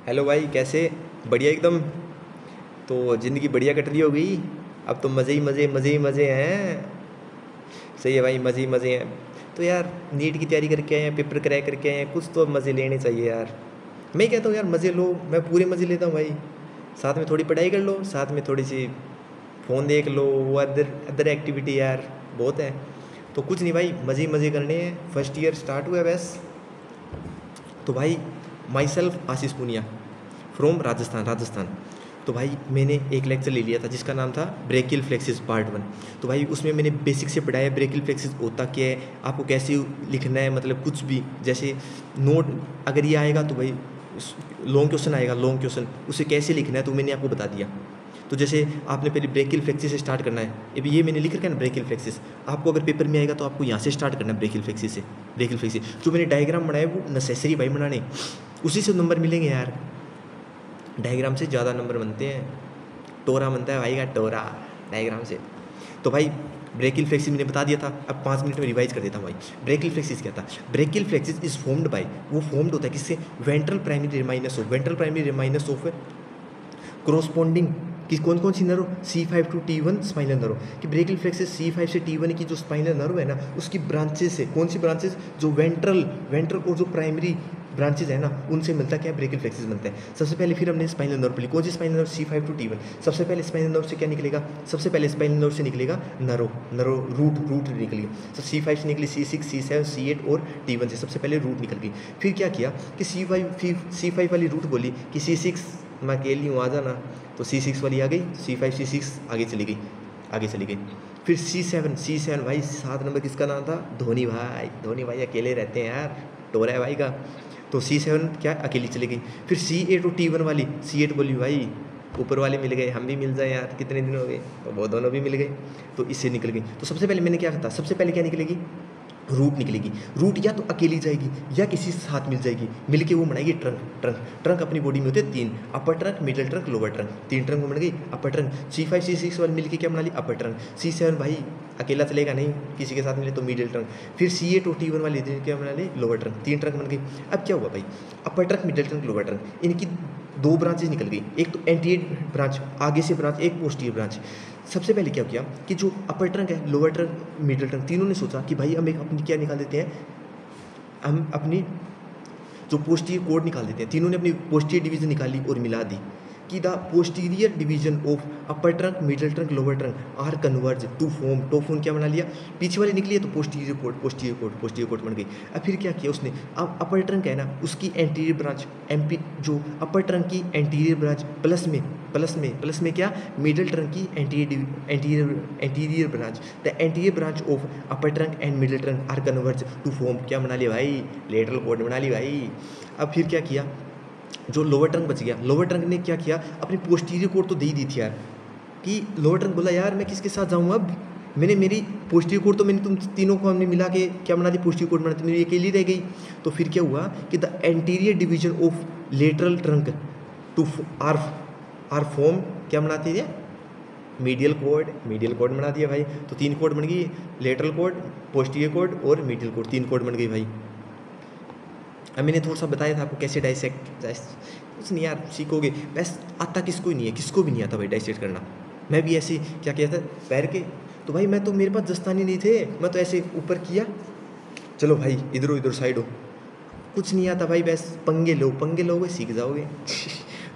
Hello भाई, कैसे? बढ़िया एकदम। तो ज़िंदगी बढ़िया कट रही होगी। अब तो मज़े ही मज़े, मज़े ही मज़े हैं। सही है भाई, मज़े ही मज़े हैं। तो यार, नीट की तैयारी करके आए हैं, पेपर क्रैक करके आए हैं, कुछ तो मज़े लेने चाहिए यार। मैं कहता हूँ यार, मज़े लो, मैं पूरे मज़े लेता हूँ भाई। साथ में थोड़ी पढ़ाई कर लो, साथ में थोड़ी सी फ़ोन देख लो, वो अदर अदर एक्टिविटी यार बहुत है। तो कुछ नहीं भाई, मज़े ही मज़े करने हैं। फर्स्ट ईयर स्टार्ट हुआ है बस। तो भाई, my self Ashish Punia from Rajasthan. तो भाई, मैंने एक लेक्चर ले लिया था जिसका नाम था ब्रेकियल फ्लेक्सिस पार्ट 1। तो भाई, उसमें मैंने बेसिक से पढ़ाया ब्रेकियल फ्लेक्सिस होता क्या है, आपको कैसे लिखना है, मतलब कुछ भी जैसे नोट अगर ये आएगा तो भाई लॉन्ग क्वेश्चन आएगा, लॉन्ग क्वेश्चन उसे कैसे लिखना है तो मैंने आपको बता दिया। तो जैसे आपने पहले ब्रेकियल फ्लेक्सिस से स्टार्ट करना है, अभी ये मैंने लिख रखा है ना ब्रेकियल फ्लेक्सिस। आपको अगर पेपर में आएगा तो आपको यहाँ से स्टार्ट करना है ब्रेकियल फ्लेक्सिस से। ब्रेकियल फ्लेक्सिस जो मैंने डायग्राम बनाया वो नेसेसरी भाई बनाने, उसी से नंबर मिलेंगे यार। डायग्राम से ज़्यादा नंबर बनते हैं। टोरा बनता है भाई का टोरा डायग्राम से। तो भाई, ब्रेकियल फ्लेक्सिस मैंने बता दिया था। अब 5 मिनट में रिवाइज कर देता हूँ भाई। ब्रेकियल फ्लेक्सिस क्या था? Brachial plexus is formed by, वो फॉर्म्ड होता है किससे? Ventral primary rami of corresponding कि कौन कौन सी nerve? C5 to T1 spinal nerve. कि ब्रेकियल फ्लेक्सिस C5 से T1 की जो स्पाइनल नर्व है ना, उसकी ब्रांचेस है। कौन सी ब्रांचेस? जो वेंट्रल और जो प्राइमरी ब्रांचेज है ना, उनसे मिलता क्या है? ब्रेकियल फ्लेक्सिस बनता है। सबसे पहले फिर हमने स्पाइनल नर्व पढ़ी। कौन सी spinal nerve? C5 to T1। सबसे पहले स्पाइनल नर्व से क्या निकलेगा? सबसे पहले स्पाइनल नर्व से निकलेगा रूट निकल गई। तो C5 से निकली C6, C7, C8 और T1 से सबसे पहले रूट निकल गई। फिर क्या किया कि C5 वाली रूट बोली कि C6 मैं अकेली हूँ, आ जाना। तो C6 वाली आ गई, C5 C6 आगे चली गई। फिर C7 भाई, 7 नंबर किसका नाम था? धोनी भाई अकेले रहते हैं यार, टोरा है भाई का। तो C7 क्या, अकेली चली गई। फिर C8 और T1 वाली, C8 बोली भाई ऊपर वाले मिल गए, हम भी मिल जाए यार, कितने दिन हो गए, तो वो दोनों भी मिल गए। तो इससे निकल गई। तो सबसे पहले मैंने क्या कहा था? सबसे पहले क्या निकलेगी? रूट निकलेगी। रूट या तो अकेली जाएगी या किसी से साथ मिल जाएगी, मिलके वो बनाएगी ट्रंक अपनी बॉडी में होते हैं 3, अपर trunk, middle trunk, lower trunk. 3 trunk बन गई अपर ट्रंक। C5 C6 वाले मिलके क्या बना ली? अपर ट्रंक। C7 भाई अकेला चलेगा नहीं, किसी के साथ मिले तो मिडिल ट्रंक। फिर C8 और T1 वाले क्या बना ली? Lower trunk. 3 ट्रंक बन गई। अब क्या हुआ भाई? अपर trunk, middle trunk, lower trunk, इनकी 2 ब्रांचेज निकल गई। एक तो एंटीरियर ब्रांच, आगे से ब्रांच, एक पोस्टीरियर ब्रांच। सबसे पहले क्या किया कि जो अपर ट्रंक है, लोअर ट्रंक, मिडिल ट्रंक, तीनों ने सोचा कि भाई हम एक अपनी क्या निकाल देते हैं, हम अपनी जो पोस्टीरियर कोड निकाल देते हैं। तीनों ने अपनी पोस्टीरियर डिवीजन निकाली और मिला दी कि the posterior division of upper trunk, middle trunk, lower trunk are converge to form क्या बना लिया? पीछे वाली निकली है तो पोस्टीरियर कोड बन गई। अब फिर क्या किया उसने? अब अपर ट्रंक है ना, उसकी एंटीरियर ब्रांच MP, जो अपर ट्रंक की एंटीरियर ब्रांच प्लस में क्या? मिडिल ट्रंक की anterior branch, the anterior branch of upper trunk and middle trunk are converge to form क्या बना लिया भाई? लेटरल कोड बना ली भाई। अब फिर क्या किया? जो लोअर ट्रंक बच गया, लोअर ट्रंक ने क्या किया? अपनी पोस्टीरियर कोड तो दे ही दी थी यार, कि लोअर ट्रंक बोला यार मैं किसके साथ जाऊँ अब, मैंने मेरी पोस्टीरियर कोड तो मैंने तुम तीनों को हमने मिला के क्या बना दी? पोस्टीरियर कोड बना दी, मेरी अकेली रह गई। तो फिर क्या हुआ कि the anterior division of lateral trunk to are form क्या बनाती है? मीडियल कोड बना दिया भाई। तो 3 कोड बन गई, लेटरल कोड, पोस्टीरियर कोड और मीडियल कोड, 3 कोड बन गई भाई। अब मैंने थोड़ा सा बताया था आपको कैसे डाइसेक्ट, कुछ नहीं यार सीखोगे, बस आता किसको ही नहीं है, किसको भी नहीं आता भाई डाइसेक्ट करना। मैं भी ऐसे क्या कहता पैर के, तो भाई मैं तो, मेरे पास दस्ताने नहीं थे, मैं तो ऐसे ऊपर किया, चलो भाई इधर साइड हो, कुछ नहीं आता भाई, बस पंगे लोगे सीख जाओगे।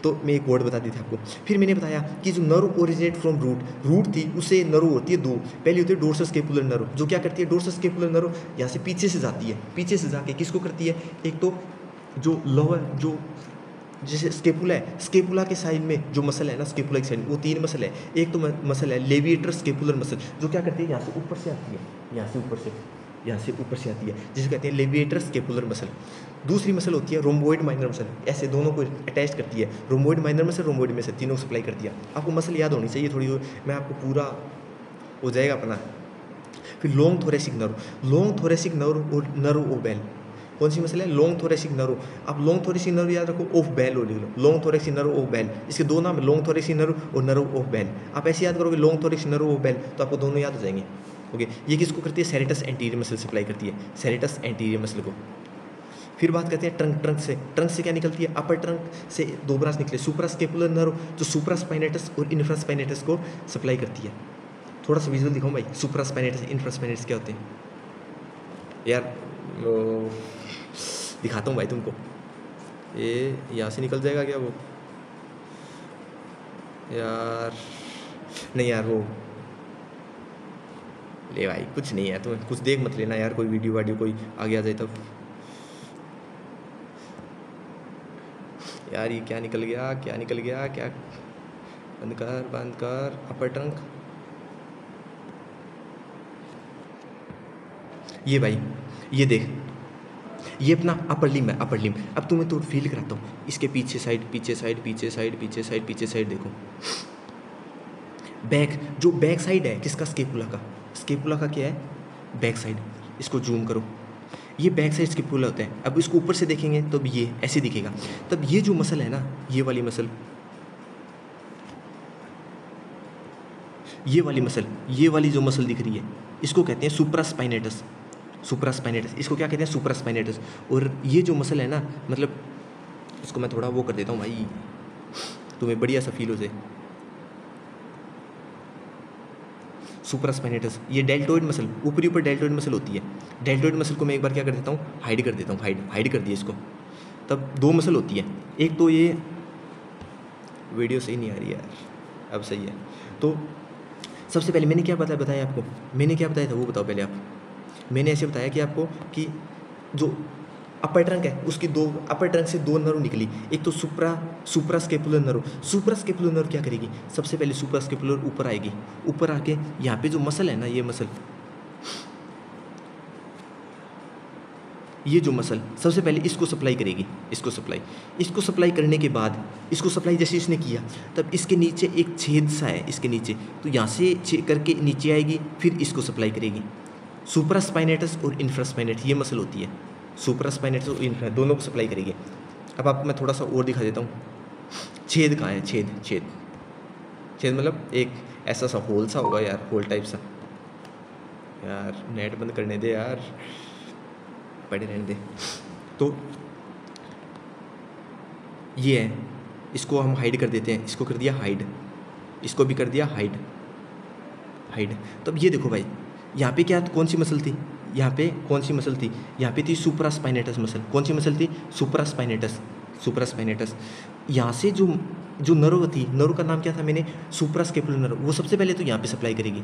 तो मैं एक वर्ड बता दी थी आपको। फिर मैंने बताया कि जो नर्व ओरिजिनेट फ्रॉम रूट थी, उसे नर्व होती है 2। पहली होती है डोर्सल स्केपुलर नर्व, जो क्या करती है? डोर्सल स्केपुलर नर्व यहाँ से पीछे से जाती है, पीछे से जाके किसको करती है? एक तो जो लोअर, जो जैसे स्केपुला है, स्केपुला के साइड में जो मसल है ना, स्केपुला के साइड में वो 3 मसल है। एक तो मसल है लेविएटर स्केपुलर मसल, जो क्या करती है? यहाँ से ऊपर से आती है, यहाँ से ऊपर से आती है, जिसे कहते हैं लेविएटर स्केपुलर मसल। दूसरी मसल होती है रोम्बोइड माइनर मसल, ऐसे दोनों को अटैच करती है। रोम्बोइड माइनर मसल, रोम्बोइड मसल, तीनों को सप्लाई करती है। आपको मसल याद होनी चाहिए थोड़ी, मैं आपको पूरा हो जाएगा अपना। फिर लॉन्ग थोरेसिक नर्व और नर्व ऑफ बेल, कौन सी मसल है? Long thoracic nerve. आप लॉन्ग थोरेसिक नर्व याद रखो, ऑफ बेल हो लिख लो, long thoracic nerve of Bell, इसके 2 नाम है, लॉन्ग थोरेसिक नर्व और नर्व ऑफ बेल। आप ऐसे याद करोगे long thoracic nerve of Bell, तो आपको दोनों याद हो जाएंगे। ओके, ये किसको करती है? सेरेटस एंटीरियर मसल सप्लाई करती है, सेरेटस एंटीरियर मसल को। फिर बात करते हैं ट्रंक से क्या निकलती है, अपर ट्रंक से दो ब्रांच निकले, सुप्रास्केपुलर नर्व जो सुप्रास्पाइनेटस और इंफ्रास्पाइनेटस को सप्लाई करती है। थोड़ा सा विजुअल दिखाऊं भाई, सुप्रास्पाइनेटस इंफ्रास्पाइनेटस क्या होते हैं यार, दिखाता हूँ भाई तुमको। ये यहाँ से निकल जाएगा क्या वो, यार नहीं यार वो, ले भाई कुछ नहीं है, तुम्हें कुछ देख मत लेना यार, कोई वीडियो वाडियो कोई आगे आ जाए तब। यार ये क्या निकल गया, क्या निकल गया, क्या, बंद कर अपर ट्रंक। ये भाई ये देख, ये अपना अपर लिम्ब है, अपर लिम्ब। अब तुम्हें तो फील कराता हूँ, इसके पीछे साइड पीछे साइड पीछे साइड पीछे साइड पीछे साइड देखो, बैक, जो बैक साइड है किसका, स्केपुला का, स्केपुला का क्या है, बैक साइड। इसको जूम करो, ये बैक साइड स्केपुला होता है। अब इसको ऊपर से देखेंगे तो ये ऐसे दिखेगा। तब ये जो मसल है ना, ये वाली मसल, ये वाली मसल, ये वाली जो मसल दिख रही है, इसको कहते हैं सुप्रास्पाइनेटस, सुप्रास्पाइनेटस, इसको क्या कहते हैं, सुप्रास्पाइनेटस। और ये जो मसल है ना, मतलब इसको मैं थोड़ा वो कर देता हूँ भाई, तुम्हें बढ़िया सा फील हो जाए। सुप्रास्पाइनेटस, ये डेल्टोइड मसल, ऊपरी ऊपर डेल्टोइड मसल होती है। डेल्टोइड मसल को मैं एक बार क्या कर देता हूँ, हाइड कर देता हूँ, हाइड कर दिया इसको। तब दो मसल होती है, एक तो ये, वीडियो सही नहीं आ रही यार, अब सही है। तो सबसे पहले मैंने क्या बताया आपको, मैंने क्या बताया था वो बताओ पहले आप। मैंने ऐसे बताया कि आपको कि जो अपर ट्रंक है उसकी दो, अपर ट्रंक से दो नर्व निकली, एक तो सुप्रास्केपुलर नर्व। सुप्रास्केपुलर नर्व क्या करेगी, सबसे पहले सुप्रास्केपुलर ऊपर आएगी, ऊपर आके यहाँ पे जो मसल है ना, ये मसल, ये जो मसल सबसे पहले इसको सप्लाई करेगी, इसको सप्लाई करने के बाद, इसको सप्लाई जैसे इसने किया, तब इसके नीचे एक छेद सा है, इसके नीचे, तो यहाँ से करके नीचे आएगी, फिर इसको सप्लाई करेगी। सुप्रास्पाइनेटस और इंफ्रास्पाइनेटस ये मसल होती है, सुप्रास्पाइनेटस और इंफ्रा दोनों को सप्लाई करेगी। अब आपको मैं थोड़ा सा और दिखा देता हूँ, छेद कहाँ है, छेद मतलब एक ऐसा सा होल सा होगा यार, होल टाइप सा। यार नेट बंद करने दे यार, पड़े रहने दे। तो ये है, इसको हम हाइड कर देते हैं, इसको कर दिया हाइड, इसको भी कर दिया हाइड। तो अब ये देखो भाई, यहाँ पे क्या, कौन सी मसल थी, यहाँ पे कौन सी मसल थी, यहाँ पे थी सुप्रास्पाइनेटस मसल। कौन सी मसल थी, सुप्रास्पाइनेटस। यहाँ से जो नर्व थी, नर्व का नाम क्या था मैंने, सुप्रास्केपुलर नर्व, वो सबसे पहले तो यहाँ पे सप्लाई करेगी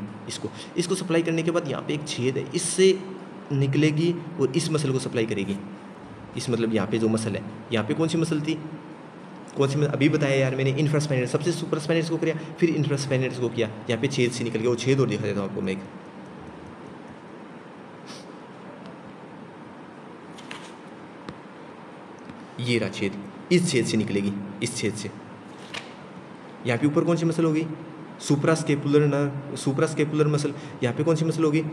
इसको सप्लाई करने के बाद यहाँ पे एक छेद है, इससे निकलेगी और इस मसल को सप्लाई करेगी। इस मतलब यहाँ पे जो मसल है, यहाँ पे कौन सी मसल थी, कौन सी मसल अभी बताया यार मैंने, इंफ्रास्पाइनेटस, सबसे सुप्रास्पाइनेटस को किया, फिर इंफ्रास्पाइनेटस को किया, यहाँ पे छेद से निकल गया, वो छेद और दिखा देता हूँ आपको मैं एक। ये रहा छेद, इस छेद से निकलेगी, इस छेद से। यहाँ पे ऊपर कौन सी मसल होगी, सुप्रास्केपुलर मसल। यहाँ पे कौन सी मसल होगी,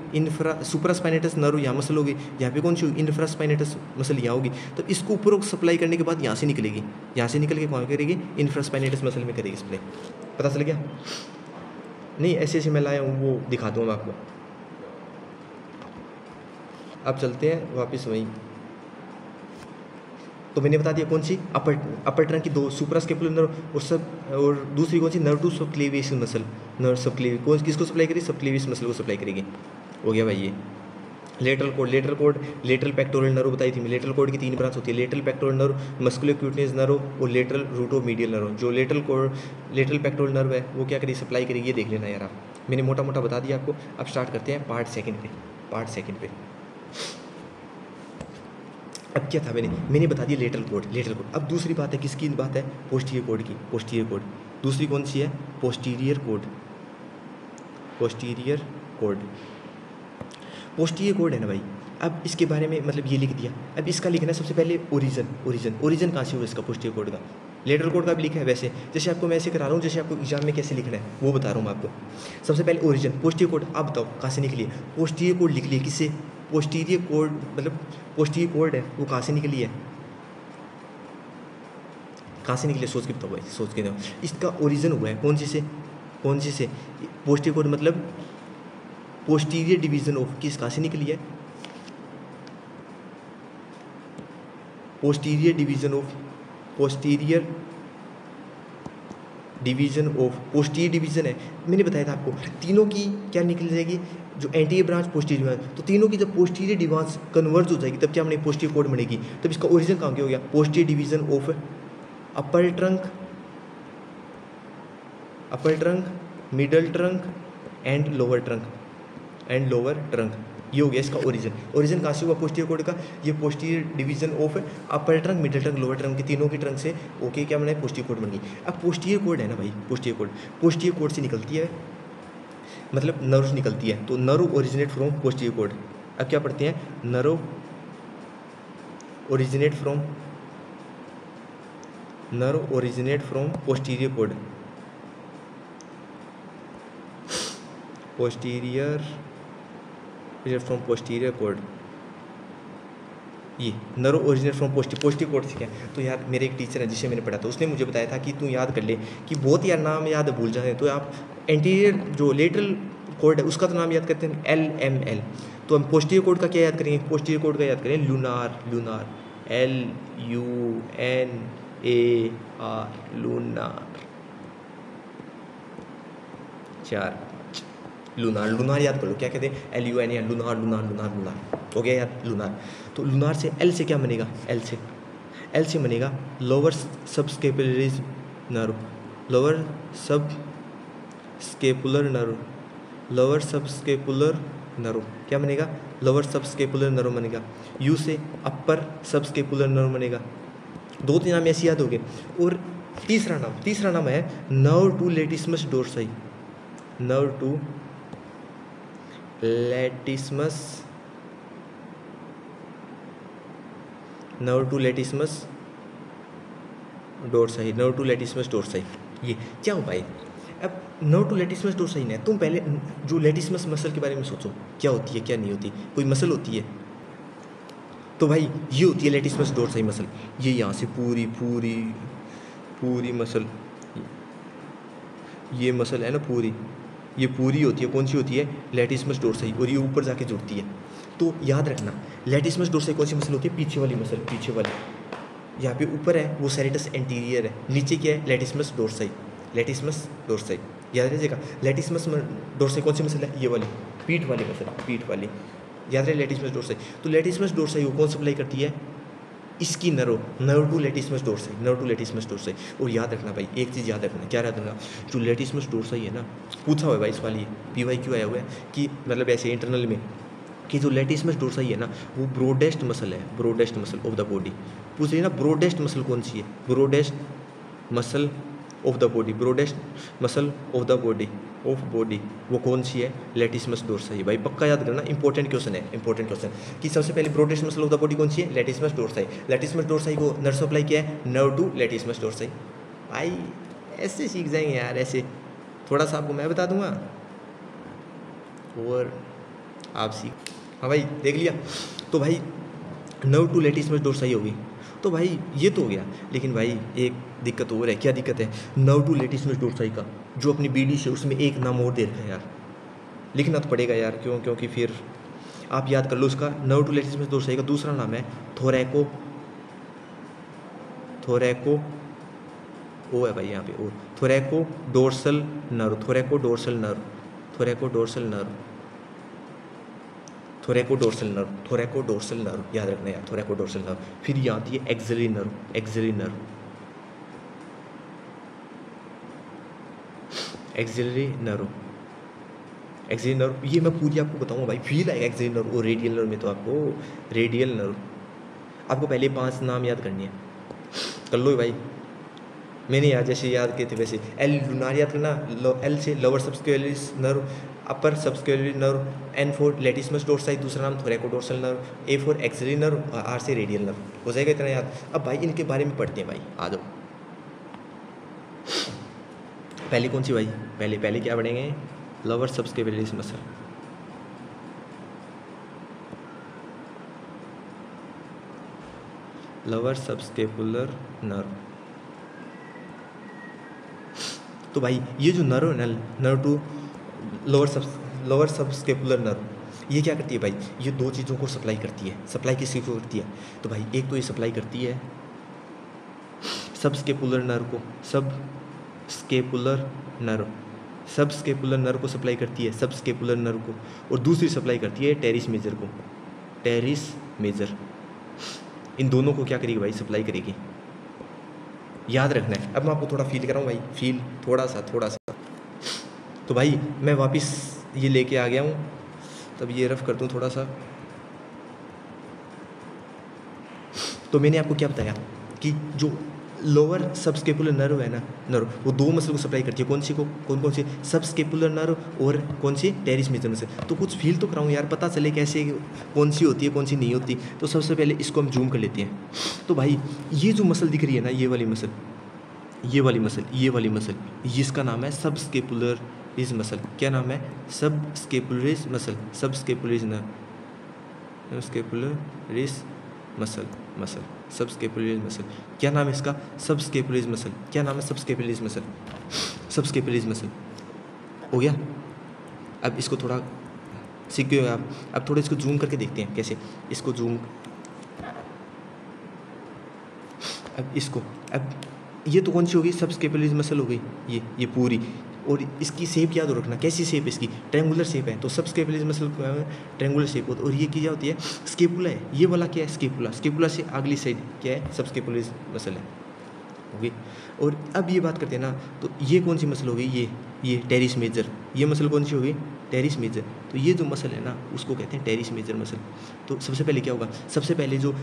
सुप्रास्पाइनेटस नर्व, यहाँ मसल होगी। यहाँ पे कौन सी होगी, इंफ्रास्पाइनेटस मसल यहाँ होगी। तो इसको ऊपर सप्लाई करने के बाद यहाँ से निकलेगी, यहाँ से निकल के कौन करेगी, इंफ्रास्पाइनेटस मसल में करेगी सप्लाई। पता चल गया, नहीं ऐसे मैं लाया हूँ, वो दिखा दूँ मैं आपको। अब चलते हैं वापस वहीं। तो मैंने बता दिया कौन सी, अपर ट्रंक की दो, सुप्रास्केपुलर नर्व और दूसरी कौन सी, nerve to subclavius muscle, nerve subclavius, कौन किसको सप्लाई करेगी, सबक्लेवियस मसल को सप्लाई करेगी। हो गया भाई ये। लेटरल पेक्टोरल नर्व बताई थी मैं। लेटरल कॉर्ड की तीन ब्रांच होती है, lateral pectoral nerve, musculocutaneous nerve और लेटरल रूटोमीडियल नर्व। जो लेटरल पेक्टोरल नर्व है वो क्या करेगी, सप्लाई करेगी, ये देख लेना यार आप, मैंने मोटा मोटा बता दिया आपको। अब स्टार्ट करते हैं पार्ट सेकंड पे। अब क्या था, मैंने बता दिया लेटरल कॉर्ड। अब दूसरी बात है, किसकी बात है, पोस्टीरियर कॉर्ड की, पोस्टीरियर कॉर्ड। दूसरी कौन सी है, पोस्टीरियर कॉर्ड है ना भाई। अब इसके बारे में मतलब ये लिख दिया। अब इसका लिखना है सबसे पहले ओरिजिन कहाँ से हुआ इसका, पोस्टीरियर कॉर्ड का। लेटरल कॉर्ड का भी लिखा है वैसे, जैसे आपको मैं ऐसे करा रहा हूँ, जैसे आपको एग्जाम में कैसे लिखना है वो बता रहा हूँ मैं आपको। सबसे पहले ओरिजिन, पोस्टीरियर कॉर्ड। अब बताओ कहाँ से निकली है, पोस्टीरियर कॉर्ड लिख लिया, किससे, पोस्टीरियर कॉर्ड मतलब पोस्टीरियर कॉर्ड है वो कहाँ से निकली है, कहाँ से निकले, सोच के बताओ भाई, सोच के दो। इसका ओरिजिन हुआ है कौन सी से, पोस्टीरियर कॉर्ड मतलब पोस्टीरियर डिवीजन ऑफ किस, कहाँ से निकली है, posterior division of posterior division है। मैंने बताया था आपको तीनों की क्या निकल जाएगी, जो एंटीरियर ब्रांच पोस्टीरियर ब्रांच, तो तीनों की जब पोस्टीरियर डिवांस कन्वर्ज हो जाएगी तब क्या बनेगी, पोस्टीरियर कोड बनेगी। तब इसका ओरिजिन कहाँ हो गया, posterior division of upper trunk middle trunk and lower trunk, ये हो गया इसका ओरिजिन कहाँ से हुआ पोस्टीरियर कोड का, ये posterior division of upper trunk middle trunk lower trunk के तीनों की ट्रंक से ओके क्या बना है, पोस्टीरियर कोड बन गई। अब पोस्टीरियर कोड है ना भाई, पोस्टीरियर कोड से निकलती है, मतलब नर्व निकलती है, तो nerve originate from posterior cord. अब क्या पढ़ते हैं, nerve originate from posterior cord, posterior cord, ये nerve originate from posterior cord से क्या। तो यार मेरे एक टीचर है जिसे मैंने पढ़ा था, उसने मुझे बताया था कि तू याद कर ले कि बहुत यार नाम याद भूल जाए, तो आप एंटीरियर जो लेटरल कोड है उसका तो नाम याद करते हैं LML, तो हम पोस्टीरियर कोड का क्या याद करेंगे, पोस्टीरियर कोड का याद करें लूनार LUNAR, लूनार। 4 लूनार याद कर लो, क्या कहते हैं LUNAR, लूनार हो गया यार लूनार। तो लूनार से L से क्या बनेगा, L से बनेगा लोअर सबस्केपुलर नर्व, क्या बनेगा, लोअर सबस्केपुलर नर्व बनेगा। U से अपर सबस्केपुलर नर्व बनेगा। 2-3 नाम ऐसे याद हो गए। और तीसरा नाम है nerve to latissimus dorsi, nerve to latissimus dorsi. ये क्या हो भाई, अब नर्व टू लेटिसमस डोर्साई है, तुम पहले जो लेटिसमस मसल के बारे में सोचो, क्या होती है क्या नहीं होती, कोई मसल होती है, तो भाई ये होती है लेटिसमस डोर्साई मसल। ये यहाँ से पूरी मसल, ये मसल है ना ये पूरी होती है, कौन सी होती है, लेटिसमस डोर्साई, और ये ऊपर जाके जुड़ती है। तो याद रखना लेटिसमस डोर्साई कौन सी मसल होती है, पीछे वाली मसल, पीछे वाली, यहाँ पे ऊपर है वो सेरेटस एंटीरियर है, नीचे क्या है, लेटिसमस डोर्साई याद रखिएगा। लेटिसमस डोर्साई कौन सी मसल है, ये वाली पीठ वाली मसल, याद रहे लेटिसमस डोर्साई। तो लेटिसमस डोर्साई वो कौन सप्लाई करती है, इसकी नर्व टू लेटिसमस डोर्साई। और याद रखना भाई एक चीज़ याद रखना, क्या याद रखना, जो लेटिसमस डोर्साई है ना, पूछा हुआ है भाई इस वाली PYQ आया हुआ है कि मतलब ऐसे इंटरनल में कि जो लेटिसमस डोर्साई है ना वो broadest muscle of the body. पूछ रही है ना ब्रॉडेस्ट मसल कौन सी है, broadest muscle of the body वो कौन सी है, लेटिसमस डोर्साई। भाई पक्का याद करना, इंपॉर्टेंट क्वेश्चन कि सबसे पहले broadest muscle of the body कौन सी है, लेटिसमस डोर्साई को नर्व सप्लाई किया है, नर्व टू लेटिसमस डोर्साई। भाई ऐसे सीख जाएंगे यार, ऐसे थोड़ा सा आपको मैं बता दूंगा और आप सीख। हाँ भाई देख लिया, तो भाई नर्व टू लेटिसमस डोर्साई होगी, तो भाई ये तो हो गया। लेकिन भाई एक दिक्कत और है, क्या दिक्कत है, नर्व टू लेटिसमस डोर्साई का जो अपनी BD से उसमें एक नाम और दे रखा है यार, लिखना तो पड़ेगा यार, क्योंकि फिर आप याद कर लो उसका। नर्व टू लेटिसमस डोर्साई का दूसरा नाम है थोरैको ओ है भाई यहाँ पे, ओ थोरैको डोर्सल नर्व, याद रखना यार, थोरैको डोर्सल नर्व। फिर यहाँ आती है एक्सिलरी नर्व, ये मैं पूरी आपको बताऊंगा भाई, फील आएगा एक्सिलरी नर्व। और रेडियल नर्व में तो आपको आपको पहले 5 नाम याद करनी है, कर लो भाई। मैंने यार जैसे याद किए थे वैसे, L लूनार याद करना, L से lower subscapularis nerve, upper subscapular nerve, N for latissimus dorsi, दूसरा नाम thoracodorsal nerve, A for axillary nerve, R से रेडियल नर्व। हो जाएगा इतना याद। अब भाई इनके बारे में पढ़ते हैं भाई, आ जाओ। पहले कौन सी भाई, पहले क्या पढ़ेंगे, lower subscapularis muscle, lower subscapular nerve. तो भाई ये जो नर्व है ना, nerve to lower subscapular nerve, ये क्या करती है भाई, ये दो चीज़ों को सप्लाई करती है। सप्लाई किसी को करती है, तो भाई एक तो ये सप्लाई करती है सब स्केपुलर नर्व को, सब स्केपुलर नर्व, सब स्केपुलर नर्व को सप्लाई करती है, सब स्केपुलर नर्व को, और दूसरी सप्लाई करती है टेरिस मेजर को, टेरिस मेजर। इन दोनों को क्या करेगी भाई, सप्लाई करेगी। याद रखना है। अब मैं आपको थोड़ा फील कराऊँ भाई, फील थोड़ा सा। तो भाई मैं वापस ये लेके आ गया हूँ, तब ये रफ कर दूँ थोड़ा सा। तो मैंने आपको क्या बताया कि जो लोअर सबस्केपुलर नर्व है ना, नर्व, वो दो मसल को सप्लाई करती है। कौन सी को, कौन सी, सबस्केपुलर नर्व और कौन सी, टेरिस मेजर मसल। तो कुछ फील तो कराऊँ यार, पता चले कैसे कौन सी होती है कौन सी नहीं होती। तो सबसे पहले इसको हम जूम कर लेते हैं। तो भाई ये जो मसल दिख रही है ना, ये वाली मसल, ये वाली मसल, ये वाली मसल, इसका नाम है सबस्केपुलरिस मसल। क्या नाम है, subscapularis muscle, subscapularis nerve, subscapularis muscle, muscle, subscapularis muscle. क्या नाम है इसका, सबस्केपुलरिस मसल। क्या नाम है, सबस्केपुलरिस मसल, सबस्केपुलरिस मसल। हो गया। अब इसको थोड़ा सीख गए आप। अब थोड़ा इसको जूम करके देखते हैं कैसे, इसको जूम, अब इसको, अब ये तो कौन सी होगी, सबस्केपुलरिस मसल हो गई, ये पूरी। और इसकी शेप याद रखना, कैसी शेप है इसकी, ट्रायंगुलर शेप है। तो सबस्केपुलरिस मसल ट्रायंगुलर शेप होती है। और ये क्या होती है, स्केपुला है। ये वाला क्या है, स्केपुला। स्केपुला से अगली साइड क्या है, सबस्केपुलरिस मसल है, होगी। और अब ये बात करते हैं ना, तो ये कौन सी मसल होगी, ये टेरिस मेजर। ये मसल कौन सी होगी, टेरिस मेजर। तो ये जो मसल है ना, उसको कहते हैं टेरिस मेजर मसल। तो सबसे पहले क्या होगा, सबसे पहले जो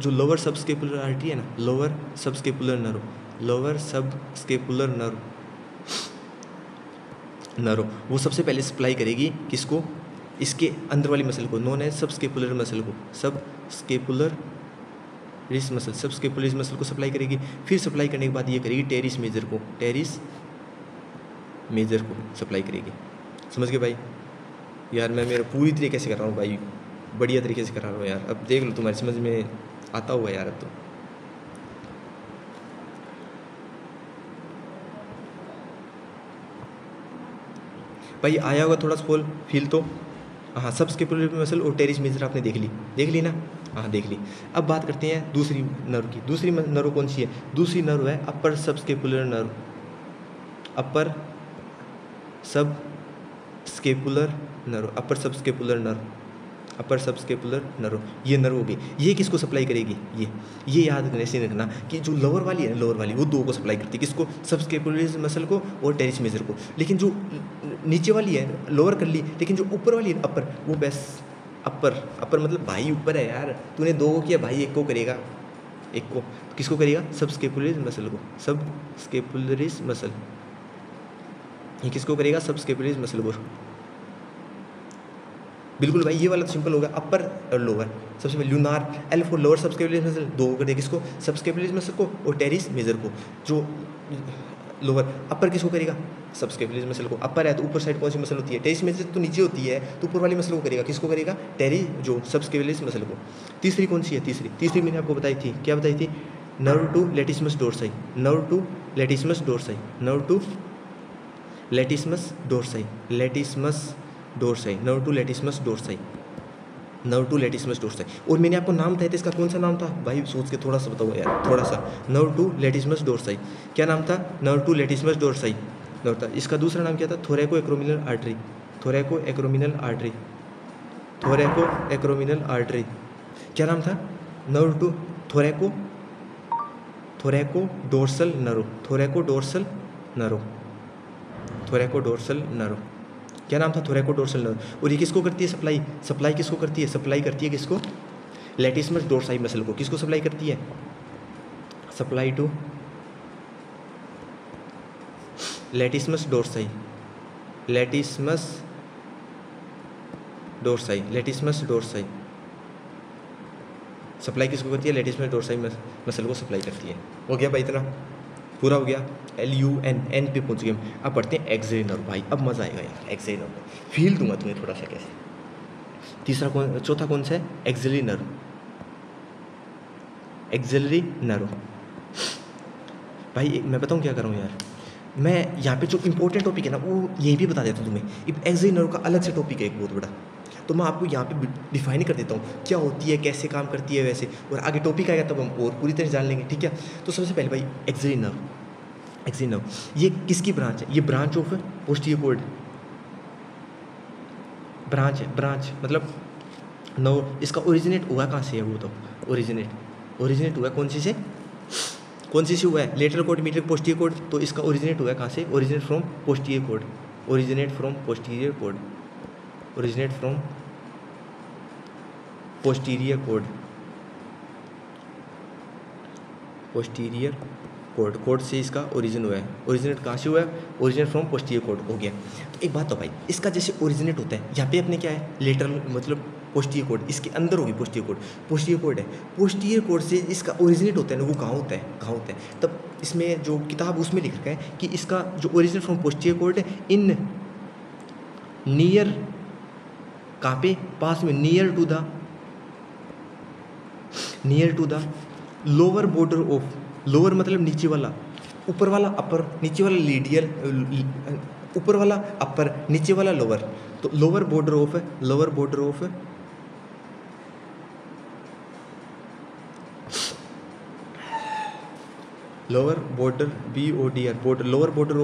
लोअर सबस्केपुलर आर्टरी है ना, lower subscapular nerve, lower subscapular nerve, वो सबसे पहले सप्लाई करेगी किसको, इसके अंदर वाली मसल को, नोन है सबस्केपुलर मसल को, सबस्केपुलरिस मसल, सबस्केपुलरिस मसल को सप्लाई करेगी। फिर सप्लाई करने के बाद ये करेगी टेरिस मेजर को, टेरिस मेजर को सप्लाई करेगी। समझ गए भाई। यार मैं मेरा पूरी तरीके से कर रहा हूँ भाई, बढ़िया तरीके से कर रहा हूँ यार। अब देख लो, तुम्हारी समझ में आता हुआ यार। अब तो भाई आया होगा थोड़ा सा फील तो। हाँ, सबस्केपुलर मसल और टेरिस मेजर आपने देख ली ना, हाँ देख ली। अब बात करते हैं दूसरी नर्व की। दूसरी नर्व कौन सी है, दूसरी नर्व है अपर सबस्केपुलर नर्व, अपर सबस्केपुलर नर्व, अपर सबस्केपुलर नर्व, अपर सबस्केपुलर नर्व। ये नर्व होगी, ये किसको सप्लाई करेगी, ये याद ऐसे रखना कि जो लोअर वाली है ना, लोअर वाली वो दो को सप्लाई करती है। किसको, सबस्केपुलरिस मसल को और टेरिस मेजर को। लेकिन जो नीचे वाली है लोअर कर ली, लेकिन जो ऊपर वाली है अपर, वो बेस्ट, अपर मतलब भाई ऊपर है यार। तूने दो को किया भाई, एक को करेगा, एक को किसको करेगा, सबस्केपुलरिस मसल को, सबस्केपुलरिस मसल। ये किसको करेगा, सबस्केपुलरिस मसल को। बिल्कुल भाई, ये वाला तो सिंपल होगा, अपर और लोअर। सबसे पहले lunar L for lower subscapularis muscle, दो कर दिया किसको, सबस्केपुलरिस मसल को और टेरिस मेजर को। जो लोअर, अपर किसको करेगा, सबस्केपुलरिस मसल को। अपर है तो ऊपर साइड कौन सी मसल होती है, टेरिस मेजर तो नीचे होती है, तो ऊपर वाली मसल को करेगा, किसको करेगा, टेरिस जो सबस्केपुलरिस मसल को। तीसरी कौन सी है, तीसरी मैंने आपको बताई थी, क्या बताई थी, nerve to latissimus dorsi, nerve to latissimus dorsi, nerve to latissimus dorsi, latissimus dorsi, nerve to latissimus dorsi, nerve to latissimus dorsi. और मैंने आपको नाम बताया था इसका, कौन सा नाम था भाई, सोच के थोड़ा सा बताओ यार, थोड़ा सा। नर्व टू लेटिसमस डोर्साई, क्या नाम था, nerve to latissimus dorsi nerve था। इसका दूसरा नाम क्या था, thoracoacromial artery, thoracoacromial artery, thoracoacromial artery. क्या नाम था, nerve to thoraco, thoracodorsal nerve, thoracodorsal nerve, thoracodorsal nerve. क्या नाम था, थोरैको डोर्सल नर्व। और ये किसको करती है सप्लाई, सप्लाई किसको करती है, सप्लाई करती है किसको, लेटिसमस डोर्साई मसल को। किसको सप्लाई करती है, supply to latissimus dorsi, latissimus dorsi, latissimus dorsi. Supply किसको करती है, लेटिसमस डोर्साई मसल को सप्लाई करती है। हो गया भाई, इतना पूरा हो गया। LUN पे पहुंच गए हम। अब पढ़ते हैं एक्सिलरी नर्व भाई, अब मज़ा आएगा यार। एक्सिलरी नर्व फील दूंगा तुम्हें थोड़ा सा कैसे। चौथा कौन सा है, एक्सिलरी नर्व, एक्सिलरी नर्व। भाई मैं बताऊँ क्या कर रहा हूँ यार, मैं यहाँ पे जो इंपॉर्टेंट टॉपिक है ना, वो यही भी बता देता हूँ तुम्हें। एक्सिलरी नर्व का अलग से टॉपिक है एक बहुत बड़ा, तो मैं आपको यहाँ पे डिफाइन कर देता हूँ क्या होती है, कैसे काम करती है वैसे, और आगे टॉपिक आएगा तब हम और पूरी तरह जान लेंगे, ठीक है। तो सबसे पहले भाई एक्सिलरी नर्व, एक्सिलरी नर्व ये किसकी ब्रांच है? ये branch of posterior cord branch है, ब्रांच मतलब नर्व। इसका ओरिजिनेट हुआ कहाँ से है? वो तो ओरिजिनेट हुआ कौन सी से हुआ है? Lateral cord, medial, posterior cord. तो इसका ओरिजिनेट हुआ है कहाँ से? Originate from posterior cord, originate from posterior cord, originate from posterior cord, posterior cord, cord से इसका ओरिजिन हुआ है। ओरिजिनेट कहाँ से हुआ है? ओरिजिनेट फ्रॉम पोस्टीरियर कॉर्ड हो गया। तो एक बात तो भाई, इसका जैसे ओरिजिनेट होता है यहाँ पे अपने क्या है? लेटरल मतलब पोस्टीरियर कॉर्ड, इसके अंदर होगी पोस्टीरियर कॉर्ड, पोस्टीरियर कॉर्ड है। पोस्टीरियर कॉर्ड से इसका ओरिजिनेट होता है ना, वो कहाँ होता है? कहाँ होता है? तब इसमें जो किताब उसमें लिख रखा है कि इसका जो ओरिजिनेट फ्रॉम पोस्टीरियर कॉर्ड है इन नियर, कहाँ पे? पास में, near to the lower border of, lower मतलब नीचे वाला, ऊपर वाला अपर, नीचे वाला लीडियल, ऊपर वाला अपर, नीचे वाला लोअर। तो lower border of lower border BODR border, lower border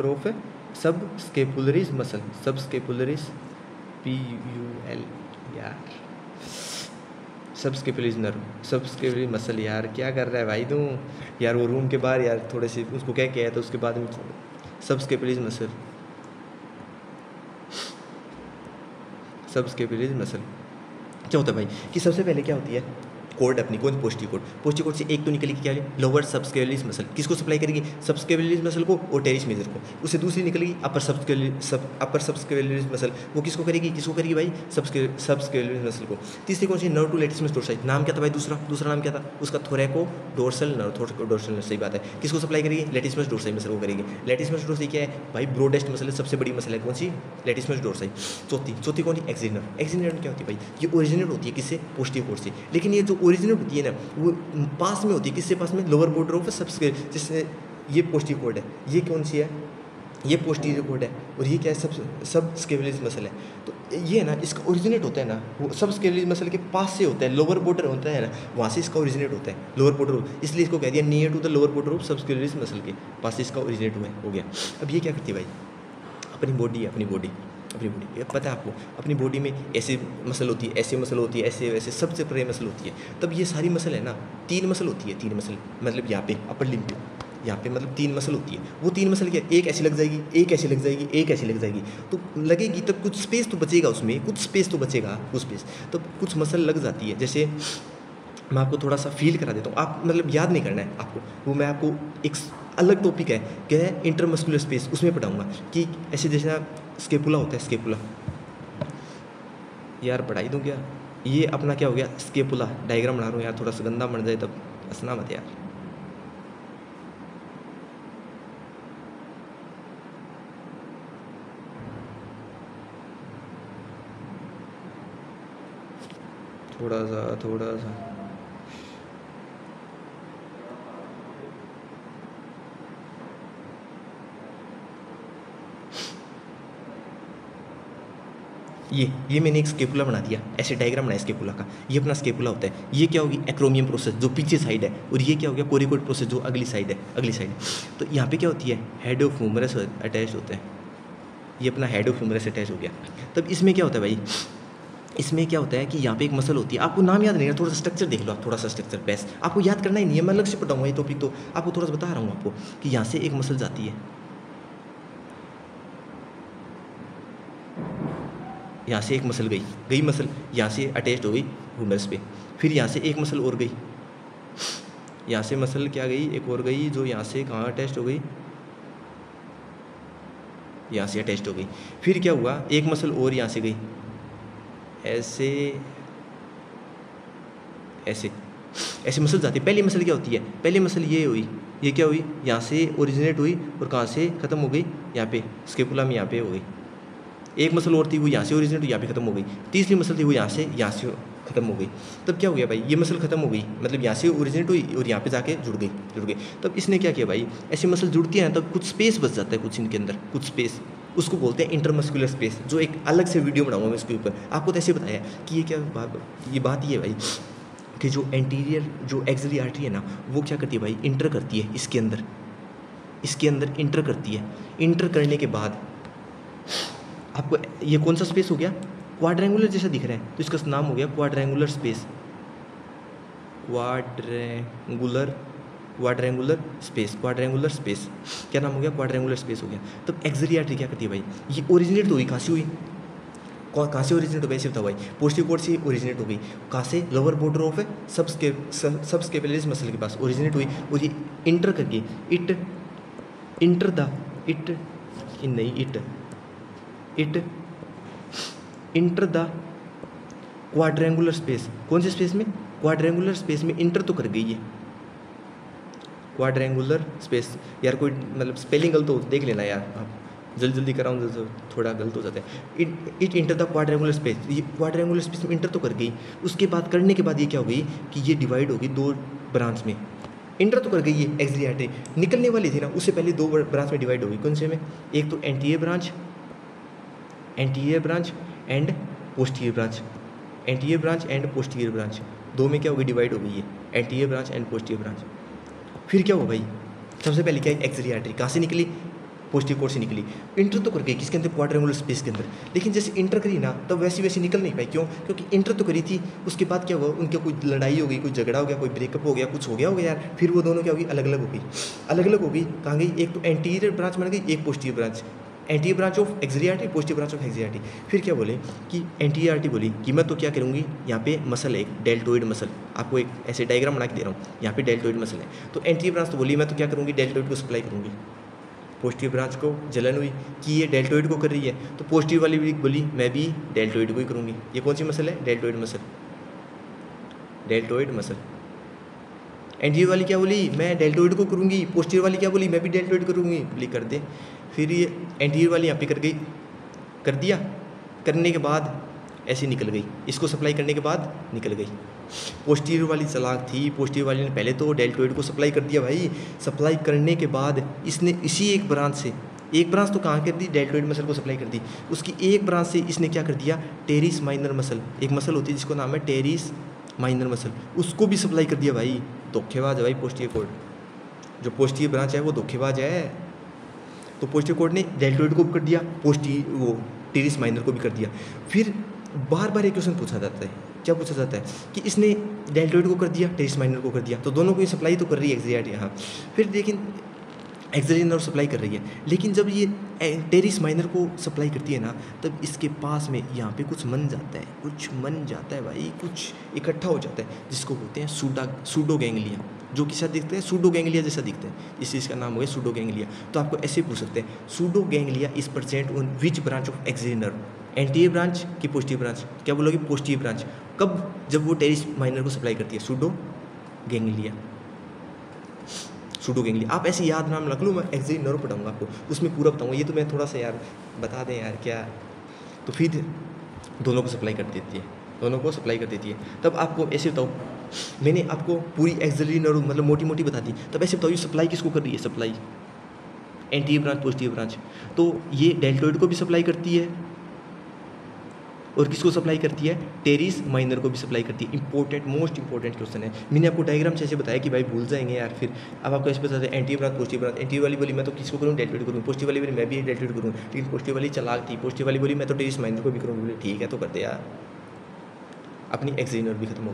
of subscapularis muscle, सब स्केपुलरीज PUL यार, सब स्केपुलरीज नर्व, सब स्केपुलरी मसल। यार क्या कर रहा है भाई तू यार? वो रूम के बाहर यार थोड़े से उसको क्या किया है, तो उसके बाद में सब स्केपुलरीज मसल, सब स्केपुलरीज मसल। क्या होता है भाई कि सबसे पहले क्या होती है? कॉर्ड अपनी, कौन? Posterior cord. पोस्टीरियर कॉर्ड से एक तो निकलेगी क्या? Lower subscapularis muscle. किसको सप्लाई करेगी? सबस्केपुलरीज मसल को और टेरिस मेजर को। उससे दूसरी निकलेगी अपर सबस्केपुलरीज मसल, वो किसको करेगी? भाई सबस्केपुलरीज मसल को। तीसरी कौन सी? Nerve to लेटिसिमस डोर्साई। नाम क्या था भाई? दूसरा नाम क्या था उसका? थोरैको dorsal nerve, thoracodorsal nerve, सही बात है। किसको सप्लाई करेगी? लेटिसिमस डोर्साई मसल को करेगी। लेटिसिमस डोर्साई क्या है भाई? ब्रॉडेस्ट मसल है, सबसे बड़ी मसल है। कौन सी? लेटिसिमस डोर्साई। चौथी कौन सी? Axillary nerve. एक्सिलरी नर्व क्या होती है भाई? ये ओरिजिनेट होती है किससे? पोस्टीरियर कॉर्ड से। लेकिन ये जो ओरिजिनेट होती है ना, वो पास में होती है। किससे पास में? लोअर बॉर्डर ऑफ सबस्केपुलर, जिससे ये पोस्टीरियर कॉर्ड है। ये कौन सी है? ये पोस्टीरियर कॉर्ड है। और ये क्या है? सब स्केपुलरीज मसल है। तो ये है ना, इसका ओरिजिनेट होता है ना, वो सब स्केपुलरीज मसल के पास से होता है, लोअर बॉर्डर होता है ना, वहाँ से इसका ओरिजिनेट होता है, लोअर बॉर्डर। इसलिए इसको कह दिया near to the lower border of subscapularis muscle के पास से इसका ओरिजिनेट हो गया। अब ये क्या करती है भाई? अपनी बॉडी पता है आपको, अपनी बॉडी में ऐसे मसल होती है, ऐसे मसल होती है, ऐसे वैसे सबसे परे मसल होती है। तब ये सारी मसल है ना, 3 मसल होती है, 3 मसल मतलब यहाँ पे अपर लिम्ब पे, यहाँ पे मतलब 3 मसल होती है। वो 3 मसल क्या? एक ऐसी लग जाएगी, एक ऐसी लग जाएगी, एक ऐसी लग जाएगी। तो लगेगी तब कुछ स्पेस तो बचेगा उसमें, कुछ स्पेस तो कुछ मसल लग जाती है। जैसे मैं आपको थोड़ा सा फील करा देता हूँ, आप मतलब याद नहीं करना है आपको, वो मैं आपको एक अलग टॉपिक है, क्या है? इंटरमस्कुलर स्पेस, उसमें पढ़ाऊँगा कि ऐसे जैसे स्केपुला होता है, स्केपुला यार पढ़ाई दूँ क्या? ये अपना क्या हो गया? स्केपुला डायग्राम बना रहा हूँ यार, थोड़ा सा गंदा बन जाए तब हंसना मत यार। थोड़ा सा ये मैंने एक स्केपुला बना दिया, ऐसे डायग्राम बनाया स्केपुला का। ये अपना स्केपुला होता है। ये क्या होगी? एक्रोमियम प्रोसेस जो पीछे साइड है, और ये क्या हो गया? कोरिकोइड प्रोसेस जो अगली साइड है। तो यहाँ पे क्या होती है? हेड ऑफ ह्यूमरस अटैच होता है। ये अपना हेड ऑफ ह्यूमरस अटैच हो गया। तब इसमें क्या होता है भाई? इसमें क्या होता है कि यहाँ पे एक मसल होती है, आपको नाम याद नहीं है, थोड़ा सा स्ट्रक्चर देख लो आप, थोड़ा सा स्ट्रक्चर बेस आपको याद करना ही नहीं है, मैं अलग से पढ़ाऊँगा ये टॉपिक। तो आपको थोड़ा सा बता रहा हूँ आपको कि यहाँ से एक मसल जाती है, यहाँ से एक मसल गई मसल यहाँ से अटैच हो गई ह्यूमरस पे। फिर यहाँ से एक मसल और गई, यहाँ से मसल क्या गई? एक और गई, जो यहाँ से कहाँ अटैच हो गई? यहाँ से अटैच हो गई। फिर क्या हुआ? एक मसल और यहाँ से गई, ऐसे मसल जाती है। पहली मसल क्या होती है? पहली मसल ये हुई, ये क्या हुई? यहाँ से ओरिजिनेट हुई और कहाँ से ख़त्म हो गई? यहाँ पे स्केपुला में, यहाँ पे हो गई। एक मसल और थी, वो यहाँ से ओरिजिनेट हुई, यहाँ पे ख़त्म हो गई। तीसरी मसल थी, वो यहाँ से ख़त्म हो गई। तब क्या हो गया भाई? ये मसल ख़त्म हो गई, मतलब यहाँ से ओरिजिनेट हुई और यहाँ पे जाके जुड़ गई। तब इसने क्या किया भाई? ऐसी मसल जुड़ती है ना, तब कुछ स्पेस बच जाता है, कुछ इनके अंदर कुछ स्पेस। उसको बोलते हैं इंटरमस्कुलर स्पेस, जो एक अलग से वीडियो बनाऊंगा मैं इसके ऊपर। आपको तो ऐसे बताया कि ये क्या बात ये है भाई कि जो एंटीरियर जो एक्सिलरी आर्टरी है ना, वो क्या करती है भाई, इंटर करती है इसके अंदर इंटर करती है। इंटर करने के बाद आपको ये कौन सा स्पेस हो गया, क्वाड्रेंगुलर जैसा दिख रहा है, तो इसका नाम हो गया क्वाड्रेंगुलर स्पेस। क्वाड्रेंगुलर स्पेस क्या नाम हो गया, क्वाड्रेंगुलर स्पेस हो गया। तब एक्सिलरी आर्टरी क्या करती है भाई, ये ओरिजिनेट तो हुई, कहाँ से हुई, कहाँ से ओरिजिनेट हो गई, ऐसे बताओ भाई, पोस्टीरियर कॉर्ड से ओरिजिनेट हो गई, कहाँ से, lower border of subscapularis muscle के पास ओरिजिनेट हुई, और ये इंटर करके it enter the quadrangular space. कौन से स्पेस में, क्वाड्रेंगुलर स्पेस में इंटर तो कर गई है, क्वाड्रेंगुलर स्पेस। यार कोई मतलब स्पेलिंग गलत हो देख लेना यार, आप जल्दी कराऊँ तो थोड़ा गलत हो जाता है। It enter the quadrangular space, ये क्वाड्रेंगुलर स्पेस में इंटर तो कर गई। उसके बाद करने के बाद ये क्या हो गई कि ये डिवाइड होगी दो ब्रांच में। इंटर तो कर गई है एक्सिलरी आर्टरी, निकलने वाली थी ना, उससे पहले दो ब्रांच में डिवाइड होगी। कौन से में, एक तो anterior branch and posterior branch, दो में क्या होगी, डिवाइड हो गई है, anterior branch and posterior branch. फिर क्या हुआ भाई, सबसे पहले क्या है, एक्सिलरी आर्टरी कहाँ से निकली, पोस्टीरियर कॉर्ड से निकली, इंटर तो कर गई किसके अंदर, क्वाड्रेंगुलर स्पेस के अंदर। लेकिन जैसे इंटर करी ना, तब वैसी निकल नहीं पाई। क्यों, क्योंकि इंटर तो करी थी, उसके बाद क्या हुआ, उनके कोई लड़ाई हो गई, कोई झगड़ा हो गया, कोई ब्रेकअप हो गया, कुछ हो गया यार, फिर वो दोनों क्या होगी, अलग अलग हो गई। कहाँ गई, एक तो एंटीरियर ब्रांच बन गई, एक posterior branch, anterior branch of axillary artery, posterior branch of axillary artery. फिर क्या बोले कि एंटीरियर आर्टरी बोली कि मैं तो क्या करूँगी, यहाँ पे मसल है एक डेल्टोइड मसल, आपको एक ऐसे डायग्राम बना के दे रहा हूँ, यहाँ पे डेल्टोइड मसल है। तो एंटीरियर ब्रांच तो बोली मैं तो क्या करूँगी, डेल्टोइड को सप्लाई करूँगी। पोस्टीरियर ब्रांच को जलन हुई कि ये डेल्टोइड को कर रही है, तो पोस्टीरियर वाली भी बोली मैं भी डेल्टोइड को ही करूँगी। ये कौन सी मसल है, डेल्टोइड मसल। एंटीरियर वाली क्या बोली, मैं डेल्टोइड को करूँगी, पोस्टीरियर वाली क्या बोली, मैं भी डेल्टोइड करूँगी, बोली कर दे। फिर ये एंटीरियर वाली यहाँ पे कर दिया, करने के बाद ऐसे निकल गई, इसको सप्लाई करने के बाद निकल गई। पोस्टीरियर वाली चालाक थी, पोस्टीरियर वाली ने पहले तो डेल्टोइड को सप्लाई कर दिया भाई, सप्लाई करने के बाद इसने इसी एक ब्रांच तो कहाँ कर दी, डेल्टोइड मसल को सप्लाई कर दी। उसकी एक ब्रांच से इसने क्या कर दिया, टेरिस माइनर मसल, एक मसल होती है जिसको नाम है टेरिस माइनर मसल, उसको भी सप्लाई कर दिया भाई। धोखेबाज है भाई पोस्टीरियर कॉर्ड, जो पोस्टीरियर ब्रांच है वो धोखेबाज है। तो पोस्टीरियर कॉर्ड ने डेल्टोइड को भी कर दिया, वो टेरिस माइनर को भी कर दिया। फिर बार एक क्वेश्चन पूछा जाता है, क्या पूछा जाता है कि इसने डेल्टोइड को कर दिया, टेरिस माइनर को कर दिया, तो दोनों को ये सप्लाई तो कर रही है एक्सिलरी आर्टरी। हाँ, फिर लेकिन एक्सिलरी नर्व सप्लाई कर रही है, लेकिन जब ये टेरिस माइनर को सप्लाई करती है ना, तब इसके पास में यहाँ पे कुछ मन जाता है भाई, कुछ इकट्ठा हो जाता है, जिसको बोलते हैं सूडो गैंग्लिया, जो किसा दिखते हैं, सूडो गैंग्लिया जैसा दिखते हैं, इस चीज़ का नाम हो गया सूडो गैंग्लिया। तो आपको ऐसे पूछ सकते हैं, pseudo ganglia is present on which branch of axillary nerve, anterior branch की पोस्टीरियर ब्रांच, क्या बोलोगे, पोस्टीरियर ब्रांच। कब, जब वो टेरिस माइनर को सप्लाई करती है, सूडो गैंग्लिया। आप ऐसे याद नाम रख लो, मैं एक्सिलरी नर्व पढ़ाऊंगा आपको, उसमें पूरा बताऊंगा। ये तो मैं थोड़ा सा यार बता दें यार क्या, तो फिर दोनों को सप्लाई कर देती है। तब आपको ऐसे बताओ, मैंने आपको पूरी एक्सिलरी नर्व मतलब मोटी बता दी, तब ऐसे बताओ ये सप्लाई किसको कर रही है, supply anterior branch, posterior branch. तो ये डेल्टोइड को भी सप्लाई करती है, और किसको सप्लाई करती है, टेरिस माइनर को भी सप्लाई करती है। मोस्ट इंपॉर्टेंट क्वेश्चन है, मैंने आपको डायग्राम से ऐसे बताया कि भाई भूल जाएंगे यार। फिर अब आपको ऐसे बताते हैं anterior branch, posterior branch. Anterior वाली बोली मैं तो किसको करूँ, डेल्टोइड करूँ, पोस्टीरियर वाली बोली मैं भी डेल्टोइड करूँ, लेकिन पोस्टीरियर वाली चालाक थी, पोस्टीरियर वाली बोली मैं तो टेरिस माइनर को भी करूँ, बोले ठीक है तो करते यार। अपनी एक्सिलरी नर्व भी खत्म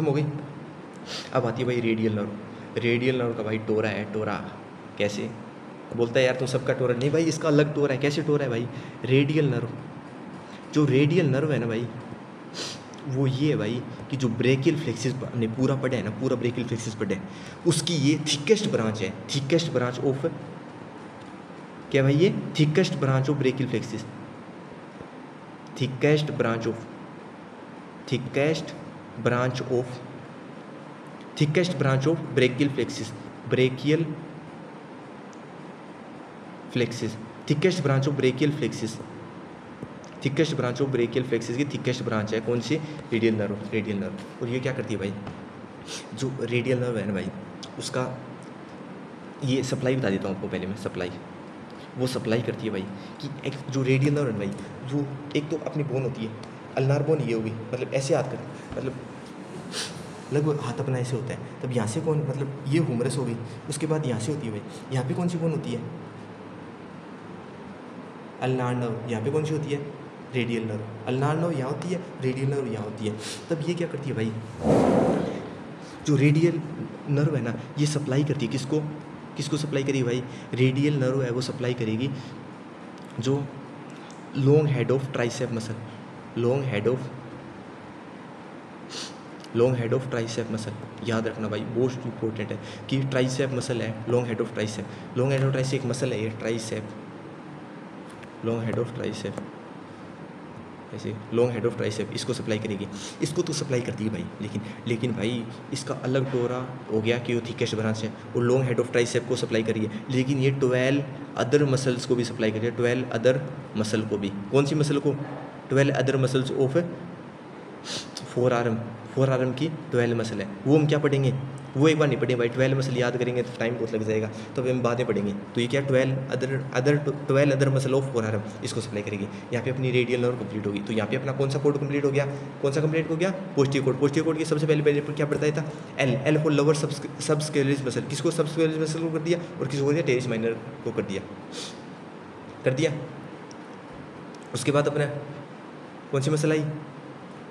हो गई। अब आती है भाई रेडियल नर्व का भाई टोरा है, टोरा कैसे बोलता है यार तुम सबका टोरा नहीं भाई, इसका अलग टोरा है। कैसे टोरा है भाई, रेडियल नर्व, जो रेडियल नर्व है ना भाई, वो ये है भाई कि जो ब्रेकियल फ्लेक्सिस ने पूरा पढ़ा है ना, पूरा ब्रेकियल फ्लेक्सिस पढ़ा है, उसकी ये थिकेस्ट ब्रांच है, थिकेस्ट ब्रांच ऑफ क्या भाई, ये thickest branch of brachial plexus, thickest branch of brachial plexus, thickest branch of brachial plexus की थिकेस्ट ब्रांच है कौन सी, रेडियल नर्व। और ये क्या करती है भाई, जो रेडियल नर्व है ना भाई, उसका ये सप्लाई बता देता हूँ आपको पहले मैं, वो सप्लाई करती है भाई कि एक जो रेडियल नर्व है भाई, जो एक तो अपनी बोन होती है अल्नार बोन, ये होगी मतलब ऐसे हाथ कर, मतलब लगभग हाथ अपना ऐसे होता है, तब यहाँ से कौन मतलब ये ह्यूमरस होगी, उसके बाद यहाँ से होती है भाई, यहाँ पे कौन सी बोन होती है अल्नार नर्व, यहाँ पे कौन सी होती है रेडियल नर्व, अल्नार नर्व यहाँ होती है, रेडियल नर्व यहाँ होती है। तब ये क्या करती है भाई, जो रेडियल नर्व है ना ये सप्लाई करती है किसको, किसको सप्लाई करेगी भाई, रेडियल नर्व है वो सप्लाई करेगी जो long head of tricep muscle, long head of tricep muscle, याद रखना भाई मोस्ट इंपॉर्टेंट है कि ट्राइसेप मसल है, long head of tricep, long head of tricep एक मसल है ये tricep, long head of tricep, ऐसे लॉन्ग हेड ऑफ ट्राइसेप इसको सप्लाई करेगी, इसको तो सप्लाई करती है भाई, लेकिन भाई इसका अलग टोरा हो गया कि वो थिकेस्ट ब्रांच है, वो लॉन्ग हेड ऑफ ट्राइसेप को सप्लाई करिए, लेकिन ये 12 अदर मसल्स को भी सप्लाई करिए, 12 अदर मसल को भी, कौन सी मसल को, 12 other muscles of four arm की 12 मसल है, वो हम क्या पढ़ेंगे, वो एक बार नहीं पढ़ेंगे भाई, 12 मसल याद करेंगे तो टाइम बहुत लग जाएगा, तो हम बातें पढ़ेंगे। तो ये क्या 12 other muscle of four arm इसको सप्लाई करेगी, यहाँ पे अपनी रेडियल नर्व कंप्लीट होगी। तो यहाँ पे अपना कौन सा कोड कंप्लीट हो गया, कौन सा कंप्लीट हो गया, पोस्टीरियर कोड। पोस्टीरियर कोड की सबसे पहले क्या पढ़ता था, एल फॉर लोअर सबस्केलिस मसल, किसको सबस्केलिस मसल को कर दिया और किसको कर दिया, टेरिस माइनर को कर दिया। उसके बाद अपना कौन सी मसल आई,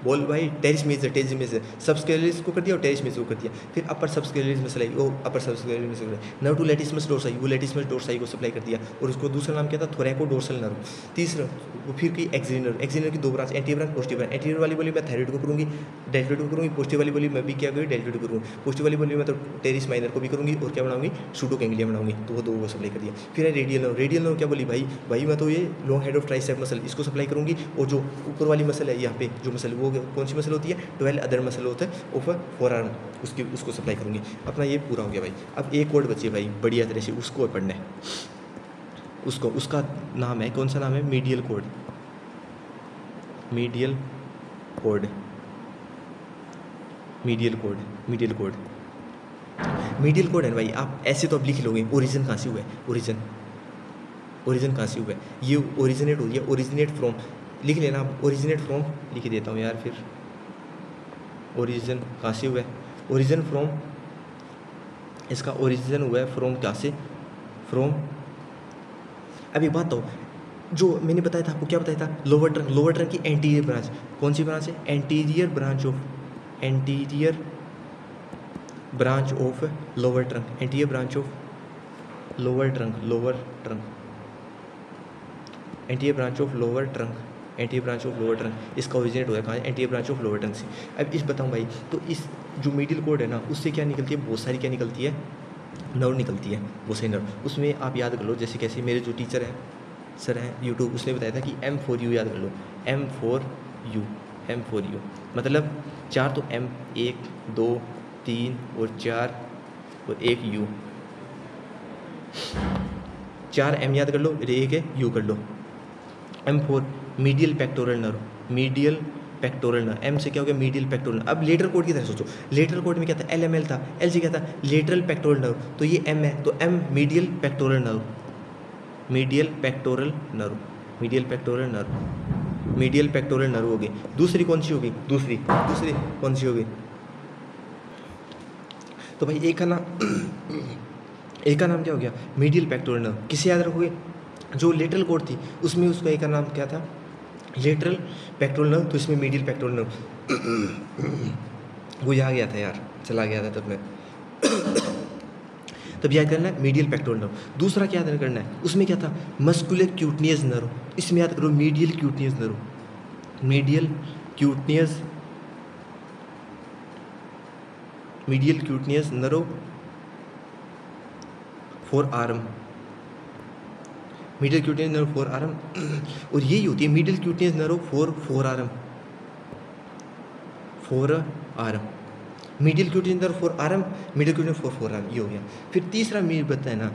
बोल भाई, टेरिस मेजर सबस्केलिस को कर दिया और टेरिस मेजर को कर दिया। फिर अपर सबस्केलिस मसल आई, वो upper subscapularis muscle, nerve to latissimus dorsi, वो लेटिसमस डोर्साई को सप्लाई कर दिया, और उसको दूसरा नाम क्या था, थोरैको डोर्सल नर्व। तीसरा वो फिर की एक्सिलरी की 2 branch, anterior branch, posterior branch. Anterior वाली बोली मैं थायराइड को करूँगी, डेल्टोइड को करूँगी, पोस्टीरियर वाली बोली मैं भी क्या करूँगी, डेल्टोइड को करूँगी, पोस्टीरियर वाली बोली मैं तो टेरिस माइनर को भी करूँगी, और क्या बनाऊँगी, सूडो गैंग्लिया बनाऊँगी। तो वो 2 को सप्लाई कर दिया। फिर है रेडियल नर्व क्या बोली भाई मैं तो ये long head of tricep muscle इसको सप्लाई करूँगी, और जो ऊपर वाली मसल है यहाँ पे जो मसल, वो कौन सी मसल होती है, 12 अदर मसल होता है ऑफ फोर आर्म, उसको सप्लाई करूँगी। अपना ये पूरा हो गया भाई। अब एक वर्ड बची है भाई बढ़िया तरह से, उसको पढ़ना है, उसका नाम है, कौन सा नाम है, मीडियल कोड। मीडियल कोड है भाई। आप ऐसे तो अब लिख लोगे, ओरिजिन कहाँ से हुआ है, ओरिजिन कहाँ से हुआ है, ये ओरिजिनेट हो गया, ओरिजिनेट फ्रॉम, लिख लेना आप, ओरिजिनेट फ्रॉम लिख देता हूँ यार, फिर ओरिजिन कहाँ से हुआ है, ओरिजिन फ्रॉम, इसका ओरिजिन हुआ है फ्रॉम, कहाँ से, फ्रॉम। अभी बात तो जो मैंने बताया था आपको, क्या बताया था, लोअर ट्रंक की एंटीरियर ब्रांच, कौन सी ब्रांच है, anterior branch of lower trunk, anterior branch of lower trunk, anterior branch of lower trunk, इसका ओरिजिनेट हुआ है कहाँ, anterior branch of lower trunk से। अब इस बताऊँ भाई, तो इस जो मिडिल कोड है ना, उससे क्या निकलती है, बहुत सारी क्या निकलती है, नर्व निकलती है, बहुत सारी नर्व। उसमें आप याद कर लो, जैसे कैसे मेरे जो टीचर हैं सर हैं यूट्यूब, उसने बताया था कि M4U याद कर लो, M4U मतलब 4 तो M, 1 2 3 और 4 और 1 U, 4 M याद कर लो, 1 है U कर लो। M4 medial pectoral nerve, M से क्या हो गया, मीडियल पेक्टोरल। अब लेटरल कोड की तरह सोचो, लेटरल कोड में क्या था, LML था, L से क्या था, लेटरल पेक्टोरल नर्व, तो ये M है, तो M मीडियल पेक्टोरल नर्व हो गई। दूसरी कौन सी होगी, दूसरी कौन सी होगी, तो भाई एक का नाम क्या हो गया, मीडियल पेक्टोरल नर्व। किसे याद रखोगे, जो लेटरल कोड थी उसमें उसका एक का नाम क्या था, लेटरल पेक्टोरल नर्व, तो इसमें मीडियल पेक्टोरल नर्व। वो यहाँ गया था यार, चला गया था तब मैं तब याद करना है मीडियल पेक्टोरल नर्व। दूसरा क्या याद करना है, उसमें क्या था, मस्कुलर क्यूटनियस नर्व, इसमें याद करो medial cutaneous nerve for arm, medial cutaneous nerve for arm, और यही होती है medial cutaneous nerve for arm, medial cutaneous nerve for arm, medial cutaneous for arm, ये हो गया। फिर तीसरा मेरे बताया ना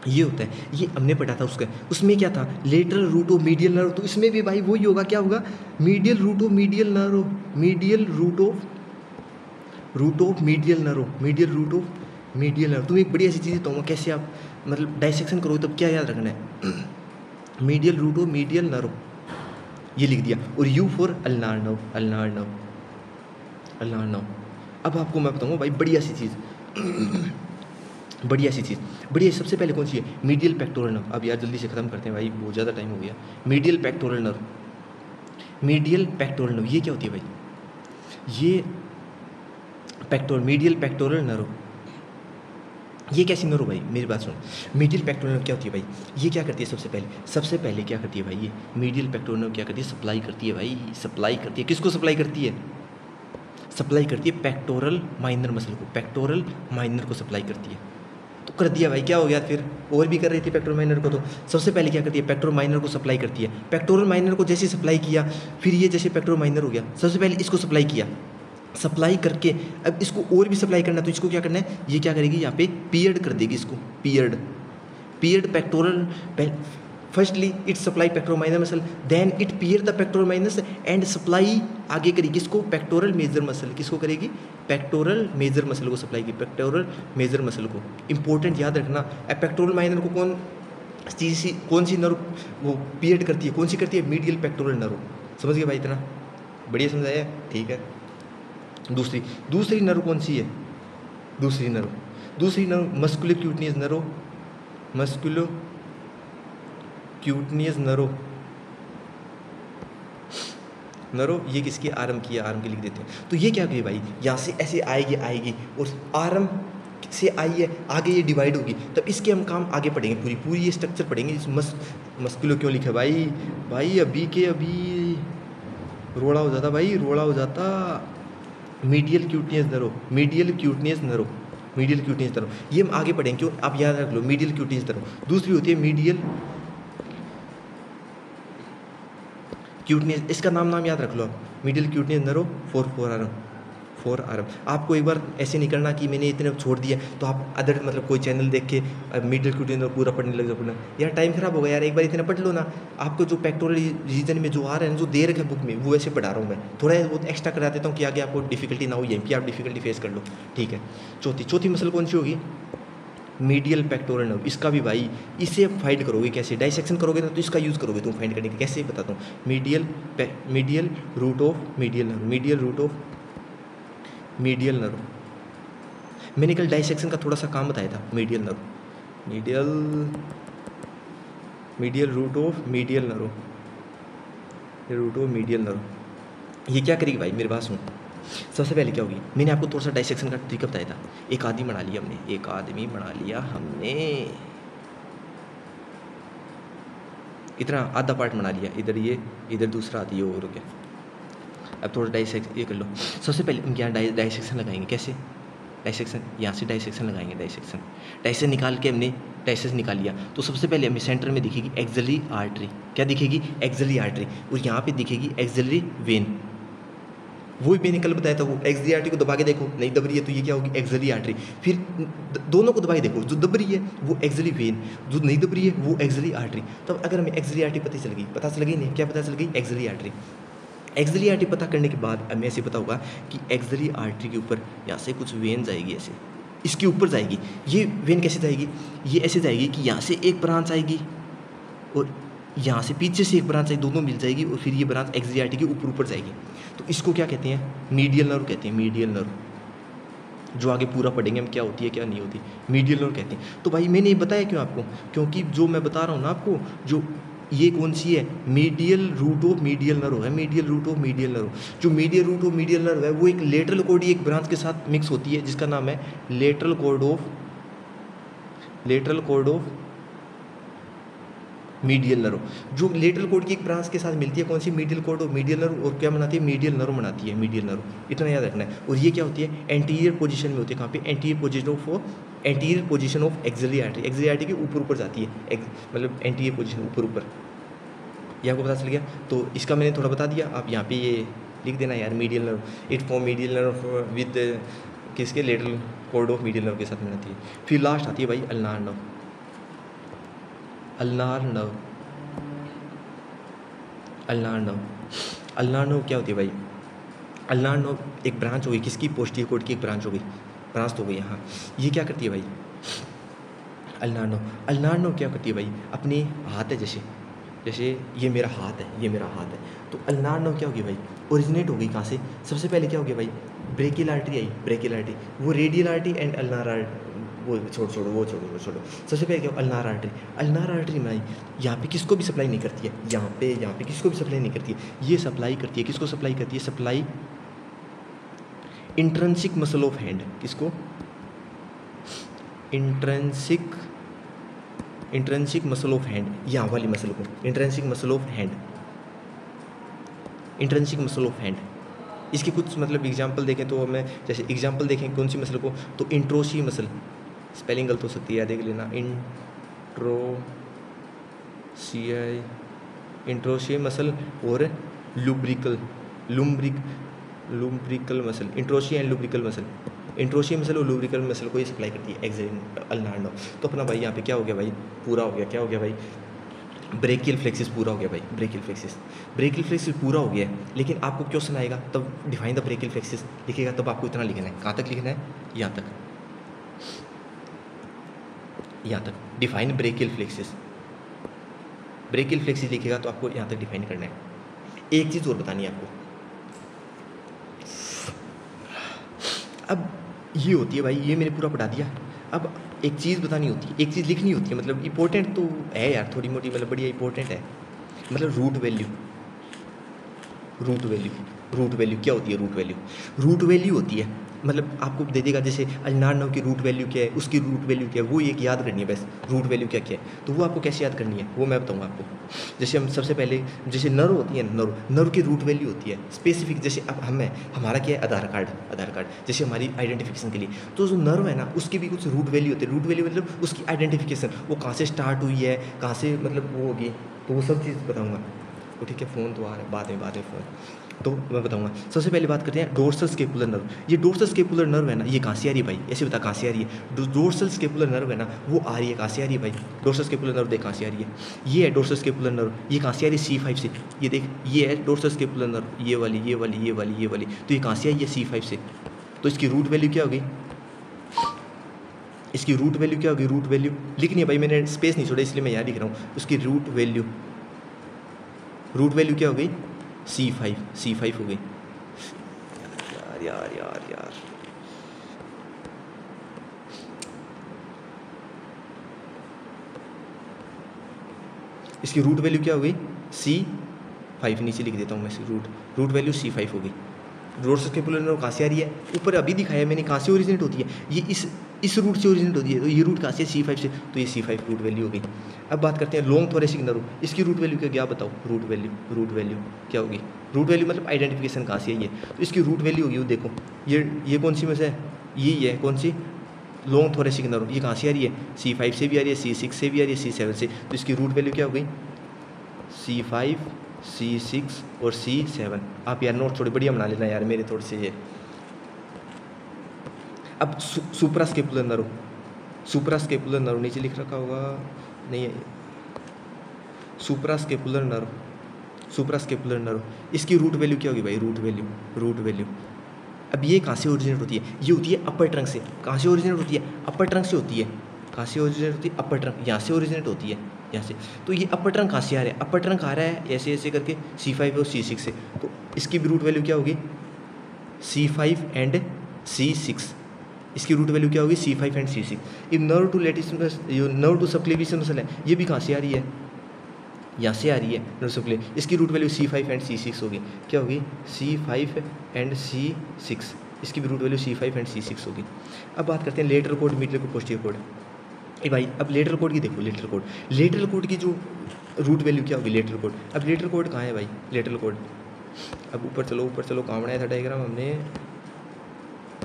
ये होता है, ये हमने पढ़ा था उसमें क्या था, lateral root of medial nerve, तो इसमें भी भाई वही होगा, क्या होगा, medial root of medial nerve, medial root of medial medial nerve, तुम्हें एक बड़ी ऐसी चीज़ बताऊँगा कैसे आप मतलब डाइसेक्शन करोगे तब क्या याद रखना है। Medial root of medial nerve, ये लिख दिया, और U for ulnar nerve, ulnar nerve, ulnar nerve. अब आपको मैं बताऊँगा भाई बढ़िया सी चीज़, बढ़िया सी चीज़, बढ़िया। सबसे पहले कौन सी है, मीडियल पेक्टोरल नर्व। अब यार जल्दी से ख़त्म करते हैं भाई, बहुत ज़्यादा टाइम हो गया। Medial pectoral nerve, medial pectoral nerve ये क्या होती है भाई, ये मीडियल पेक्टोरल नर्व, ये कैसी नर्व भाई, मेरी बात सुन। मीडियल पेक्टोरल नर्व क्या होती है भाई, ये क्या करती है, सबसे पहले क्या करती है भाई, ये मीडियल पेक्टोरल नर्व क्या करती है, सप्लाई करती है भाई, सप्लाई करती है, किसको सप्लाई करती है, सप्लाई करती है पेक्टोरल माइनर मसल को, पेक्टोरल माइनर को सप्लाई करती है। तो कर दिया भाई, क्या हो गया फिर, और भी कर रही थी पेक्टोरल माइनर को, तो सबसे पहले क्या करती है, पेक्टोरल माइनर को सप्लाई करती है। पेक्टोरल माइनर को जैसे सप्लाई किया, फिर ये जैसे पेक्टोरल माइनर हो गया, सबसे पहले इसको सप्लाई किया, सप्लाई करके अब इसको और भी सप्लाई करना है, तो इसको क्या करना है, ये क्या करेगी, यहाँ पे पियर्ड कर देगी इसको, pierced pectoral, firstly it supply pectoral minor muscle, then it pierce the pectoral minus and supply आगे करेगी इसको पेक्टोरल मेजर मसल, किसको करेगी, पेक्टोरल मेजर मसल को सप्लाई की, पेक्टोरल मेजर मसल को। इंपॉर्टेंट याद रखना, पेक्टोरल माइनर को कौन सी नर्व वो पियर्ड करती है, कौन सी करती है, मीडियल पेक्टोरल नर्व। समझ गए भाई, इतना बढ़िया समझाया, ठीक है। दूसरी नर्व कौन सी है, दूसरी nerve musculocutaneous nerve, musculocutaneous nerve, ये किसकी, आर्म की है, आर्म की लिख देते हैं। तो ये क्या करिए भाई, यहाँ से ऐसे आएगी और आर्म से आई है, आगे ये डिवाइड होगी, तब इसके हम काम आगे पढ़ेंगे, पूरी ये स्ट्रक्चर पढ़ेंगे। मस्कुलो क्यों लिखा भाई अभी के अभी रोड़ा हो जाता भाई, रोड़ा हो जाता। मीडियल क्यूटनियस नर्व, ये हम आगे पढ़ेंगे, क्यों आप याद रख लो, मीडियल क्यूटनियस नर्व। दूसरी होती है मीडियल क्यूटनियस, इसका नाम याद रख लो आप, medial cutaneous nerve four arm. आपको एक बार ऐसे नहीं करना कि मैंने इतने छोड़ दिया तो आप अदर मतलब कोई चैनल देख के मीडियल क्यूटनियस नर्व पूरा पढ़ने लग जाओ पढ़ना, यार टाइम खराब होगा यार, एक बार इतना पढ़ लो ना। आपको जो पेक्टोरल रीजन में जो आ रहा है, जो दे रखा है बुक में, वो ऐसे पढ़ा रहा हूँ मैं, थोड़ा बहुत एक्स्ट्रा करा देता हूँ कि आगे आपको डिफिकल्टी ना हो, यहीं पर आप डिफिकल्टी फेस कर लो, ठीक है। चौथी मसल कौन सी होगी, मीडियल पेक्टोरल नर्व। इसका भी भाई, इसे फाइंड करोगे कैसे, डाइसेक्शन करोगे ना तो इसका यूज़ करोगे तुम फाइंड करने के, कैसे बताता हूँ। Medial root of medial nerve, मैंने कल डाइसेक्शन का थोड़ा सा काम बताया था। Medial root of medial nerve, ये क्या करेगी भाई, मेरी बात सुन। सबसे पहले क्या होगी, मैंने आपको थोड़ा सा डाइसेक्शन का तरीका बताया था। एक आदमी बना लिया हमने, इतना आधा पार्ट बना लिया, इधर ये, इधर दूसरा आदि और क्या। अब थोड़ा डाइसेक्शन ये कर लो। सबसे पहले हम यहाँ डाइसेक्शन लगाएंगे, कैसे डाइसेक्शन, यहाँ से डाइसेक्शन लगाएंगे, डाइसेक्शन निकाल के हमने डाइसेक्शन निकाल लिया, तो सबसे पहले हमें सेंटर में दिखेगी एक्सिलरी आर्टरी, क्या दिखेगी, एक्सिलरी आर्टरी, और यहाँ पे दिखेगी एक्सिलरी वेन। वही मैंने कल बताया था, वो एक्सिलरी आर्टरी को दबा के देखो, नहीं दब रही है तो ये क्या होगी, एक्सिलरी आर्टरी। फिर दोनों को दबा के देखो, जो दब रही है वो एक्सिलरी वेन, जो नहीं दब रही है वो एक्सिलरी आर्टरी। तब अगर हमें एक्सिलरी आर्टरी पता चल गई नहीं, क्या पता चल गई, एक्सिलरी आर्टरी। एक्सिलरी आर्टरी पता करने के बाद हमें ऐसे पता होगा कि एक्सिलरी आर्टरी के ऊपर यहाँ से कुछ वेन जाएगी, ऐसे इसके ऊपर जाएगी। ये वेन कैसे जाएगी, ये ऐसे जाएगी कि यहाँ से एक ब्रांच आएगी और यहाँ से पीछे से एक ब्रांच आएगी, दोनों मिल जाएगी, और फिर ये ब्रांच एक्सिलरी आर्टरी के ऊपर जाएगी। तो इसको क्या कहते हैं, मीडियल नर्व कहते हैं, मीडियल नर्व। जो आगे पूरा पढ़ेंगे हम क्या होती है क्या नहीं होती, मीडियल नर्व कहते हैं। तो भाई मैंने ये बताया क्यों आपको, क्योंकि जो मैं बता रहा हूँ ना आपको, जो ये कौन सी है, medial root of medial nerve है, medial root of medial nerve. जो medial root of medial nerve है वो एक लेटरल कॉर्ड एक ब्रांच के साथ मिक्स होती है, जिसका नाम है lateral cord of medial nerve. जो लेटरल कॉर्ड की एक ब्रांच के साथ मिलती है, कौन सी, medial cord of medial nerve, और क्या बनाती है, मीडियल नर्व बनाती है, मीडियल नर्व। इतना याद रखना है। और ये क्या होती है, एंटीरियर पोजीशन में होती है, कहाँ पे, anterior position of axillary artery, axillary artery के ऊपर जाती है, मतलब एंटीरियर पोजीशन ऊपर। ये आपको पता चल गया। तो इसका मैंने थोड़ा बता दिया, आप यहाँ पे ये लिख देना यार, medial nerve, it form medial nerve with किसके, lateral cord of medial nerve के साथ मिलती है। फिर लास्ट आती है भाई अल्नार नर्व। अल्नार नर्व क्या होती है भाई, अल्नार नर्व एक ब्रांच होगी, किसकी, पोस्टीरियर कॉर्ड की एक ब्रांच होगी, ब्रांच तो हो गई। हाँ, ये क्या करती है भाई, अल्नार नर्व। अल्नार नर्व क्या करती है भाई, अपने हाथ है, जैसे ये मेरा हाथ है, ये मेरा हाथ है, तो अल्नार नर्व क्या होगी भाई, ओरिजिनेट होगी कहाँ से, सबसे पहले क्या हो गया भाई, ब्रेकियल आर्टरी आई, ब्रेकियल आर्टरी, वो radial artery and ulnar artery, वो छोड़ो। सबसे पहले क्या, अल्नार आर्टरी। अल्नार आर्टरी में आई, यहाँ पे किसको भी सप्लाई नहीं करती है, यहाँ पे किसको भी सप्लाई नहीं करती है, ये सप्लाई करती है, किसको सप्लाई करती है, supply intrinsic muscle of hand, किसको, इंट्रिंसिक मसल ऑफ हैंड, यहाँ वाली मसल को, intrinsic muscle of hand, intrinsic muscle of hand. इसके कुछ मतलब एग्जांपल देखें तो हमें, जैसे एग्जांपल देखें कौन सी मसल को, तो इंट्रोशी मसल, स्पेलिंग गलत हो सकती है, याद देख लेना, इंट्रोशी मसल और लुम्ब्रिकल मसल, इंट्रोशी एंड लुब्रिकल मसल, इंट्रोशी मसल और लुब्रिकल मसल को ये सप्लाई करती है अल्नार नर्व। तो अपना भाई यहाँ पे क्या हो गया भाई, पूरा हो गया, क्या हो गया भाई, ब्रेकियल फ्लेक्सिस पूरा हो गया भाई, ब्रेकियल फ्लेक्सिस पूरा हो गया है। लेकिन आपको क्वेश्चन आएगा तब डिफाइन द ब्रेकियल फ्लेक्सिस लिखेगा, तब आपको इतना लिखना है, कहाँ तक लिखना है, यहाँ तक डिफाइन ब्रेकियल फ्लेक्सिस लिखेगा तो आपको यहाँ तक डिफाइन करना है। एक चीज़ और बतानी है आपको, अब ये होती है भाई, ये मैंने पूरा पढ़ा दिया, अब एक चीज़ बतानी होती है, एक चीज़ लिखनी होती है, मतलब इंपॉर्टेंट तो है यार, थोड़ी मोटी मतलब बढ़िया इंपॉर्टेंट है, मतलब रूट वैल्यू क्या होती है, रूट वैल्यू होती है, मतलब आपको दे देगा, जैसे अल्नार नर्व की रूट वैल्यू क्या है, उसकी रूट वैल्यू क्या है, वो एक याद करनी है बस, रूट वैल्यू क्या है, तो वो आपको कैसे याद करनी है वो मैं बताऊँगा आपको। जैसे हम सबसे पहले, जैसे नर्व होती है, नर्व की रूट वैल्यू होती है स्पेसिफिक, जैसे अब हमारा क्या है, आधार कार्ड, जैसे हमारी आइडेंटिफिकेशन के लिए, तो जो नर्व है ना उसकी भी कुछ रूट वैल्यू होती है, रूट वैल्यू मतलब उसकी आइडेंटिफिकेशन, वो कहाँ से स्टार्ट हुई है, कहाँ से मतलब वो होगी, तो वो सब चीज़ बताऊँगा। तो ठीक है, फ़ोन तो आ रहा है, बाद में फ़ोन, तो मैं बताऊंगा। सबसे पहले बात करते हैं डोर्सल स्केपुलर नर्व। ये डोर्सल स्केपुलर नर्व है ना, ये कहाँ से आ रही है भाई, ऐसे बता कहाँ से आ रही है, डोर्सल स्केपुलर नर्व है ना, वो आ रही है, कहाँ से आ रही है भाई, डोर्सल स्केपुलर नर्व देख कहाँ से आ रही है, ये है डोर्सल स्केपुलर नर्व, ये कहाँ से आ रही है, C5 से, ये देख, ये है डोर्सल स्केपुलर नर्व, ये वाली, तो ये कहाँ से आई है, C5 से, तो इसकी रूट वैल्यू क्या होगी, रूट वैल्यू लिखनी है भाई, मैंने स्पेस नहीं छोड़ा इसलिए मैं यहाँ लिख रहा हूँ, उसकी रूट वैल्यू क्या हो गई, C5 हो गई, यार इसकी रूट वैल्यू क्या हो गई, C5, नीचे लिख देता हूँ मैं, रूट वैल्यू C5 हो गई। डोर्सल स्केपुलर नर्व कहाँ से आ रही है, ऊपर अभी दिखाया मैंने कहाँ से ओरिजिनेट होती है, ये इस रूट से ओरिजिनेट होती है, तो ये रूट कहाँ से, C5 से, तो ये C5 रूट वैल्यू हो गई। अब बात करते हैं लॉन्ग थोरेसिक नर्व, इसकी रूट वैल्यू क्या बताओ, रूट वैल्यू क्या होगी, रूट वैल्यू मतलब आइडेंटिफिकेशन कहाँ से है ये, तो इसकी रूट वैल्यू होगी, वो देखो ये कौन सी में से है, यही है, कौन सी, लॉन्ग थोरेसिक नर्व, ये कहाँ से आ रही है, C5 से भी आ रही है, C6 से भी आ रही है, C7 से, तो इसकी रूट वैल्यू क्या हो गई, C5, C6 और C7। आप यार नोट थोड़ी बढ़िया बना लेना यार, मेरे थोड़े से ये। अब सुप्रास्केपुलर नर्व नीचे लिख रखा होगा, नहीं है, सुप्रास्केपुलर नर्व, इसकी रूट वैल्यू क्या होगी भाई, रूट वैल्यू। अब ये कहाँ से ओरिजिनेट होती है, ये होती है अपर ट्रंक से, कहाँ से ओरिजिनेट होती है, अपर ट्रंक से होती है, कहाँ से ओरिजिनेट होती है, अपर ट्रंक, यहाँ से ओरिजिनेट होती है, यहाँ से, तो ये अपर ट्रंक कहाँ से आ रहा है, अपर ट्रंक आ रहा है ऐसे करके C5 और C6 से, तो इसकी भी रूट वैल्यू क्या होगी, C5 एंड C6, इसकी रूट वैल्यू क्या होगी, C5 एंड C6। ये नर्व टू सबक्लेवियस मसल है, ये भी कहाँ से आ रही है, यहाँ से आ रही है नर्व सबक्लेवियस, इसकी root value C5 and C6 होगी, क्या होगी, C5 एंड C6, इसकी भी root value C5 and C6 होगी। अब बात करते हैं lateral code, medial code, posterior code. भाई अब लेटरल कोड की देखो, लेटरल कोड की जो रूट वैल्यू क्या होगी, लेटरल कोड। अब लेटरल कोड कहाँ है भाई, लेटरल कोड, अब ऊपर चलो कहाँ बनाया था डायग्राम हमने,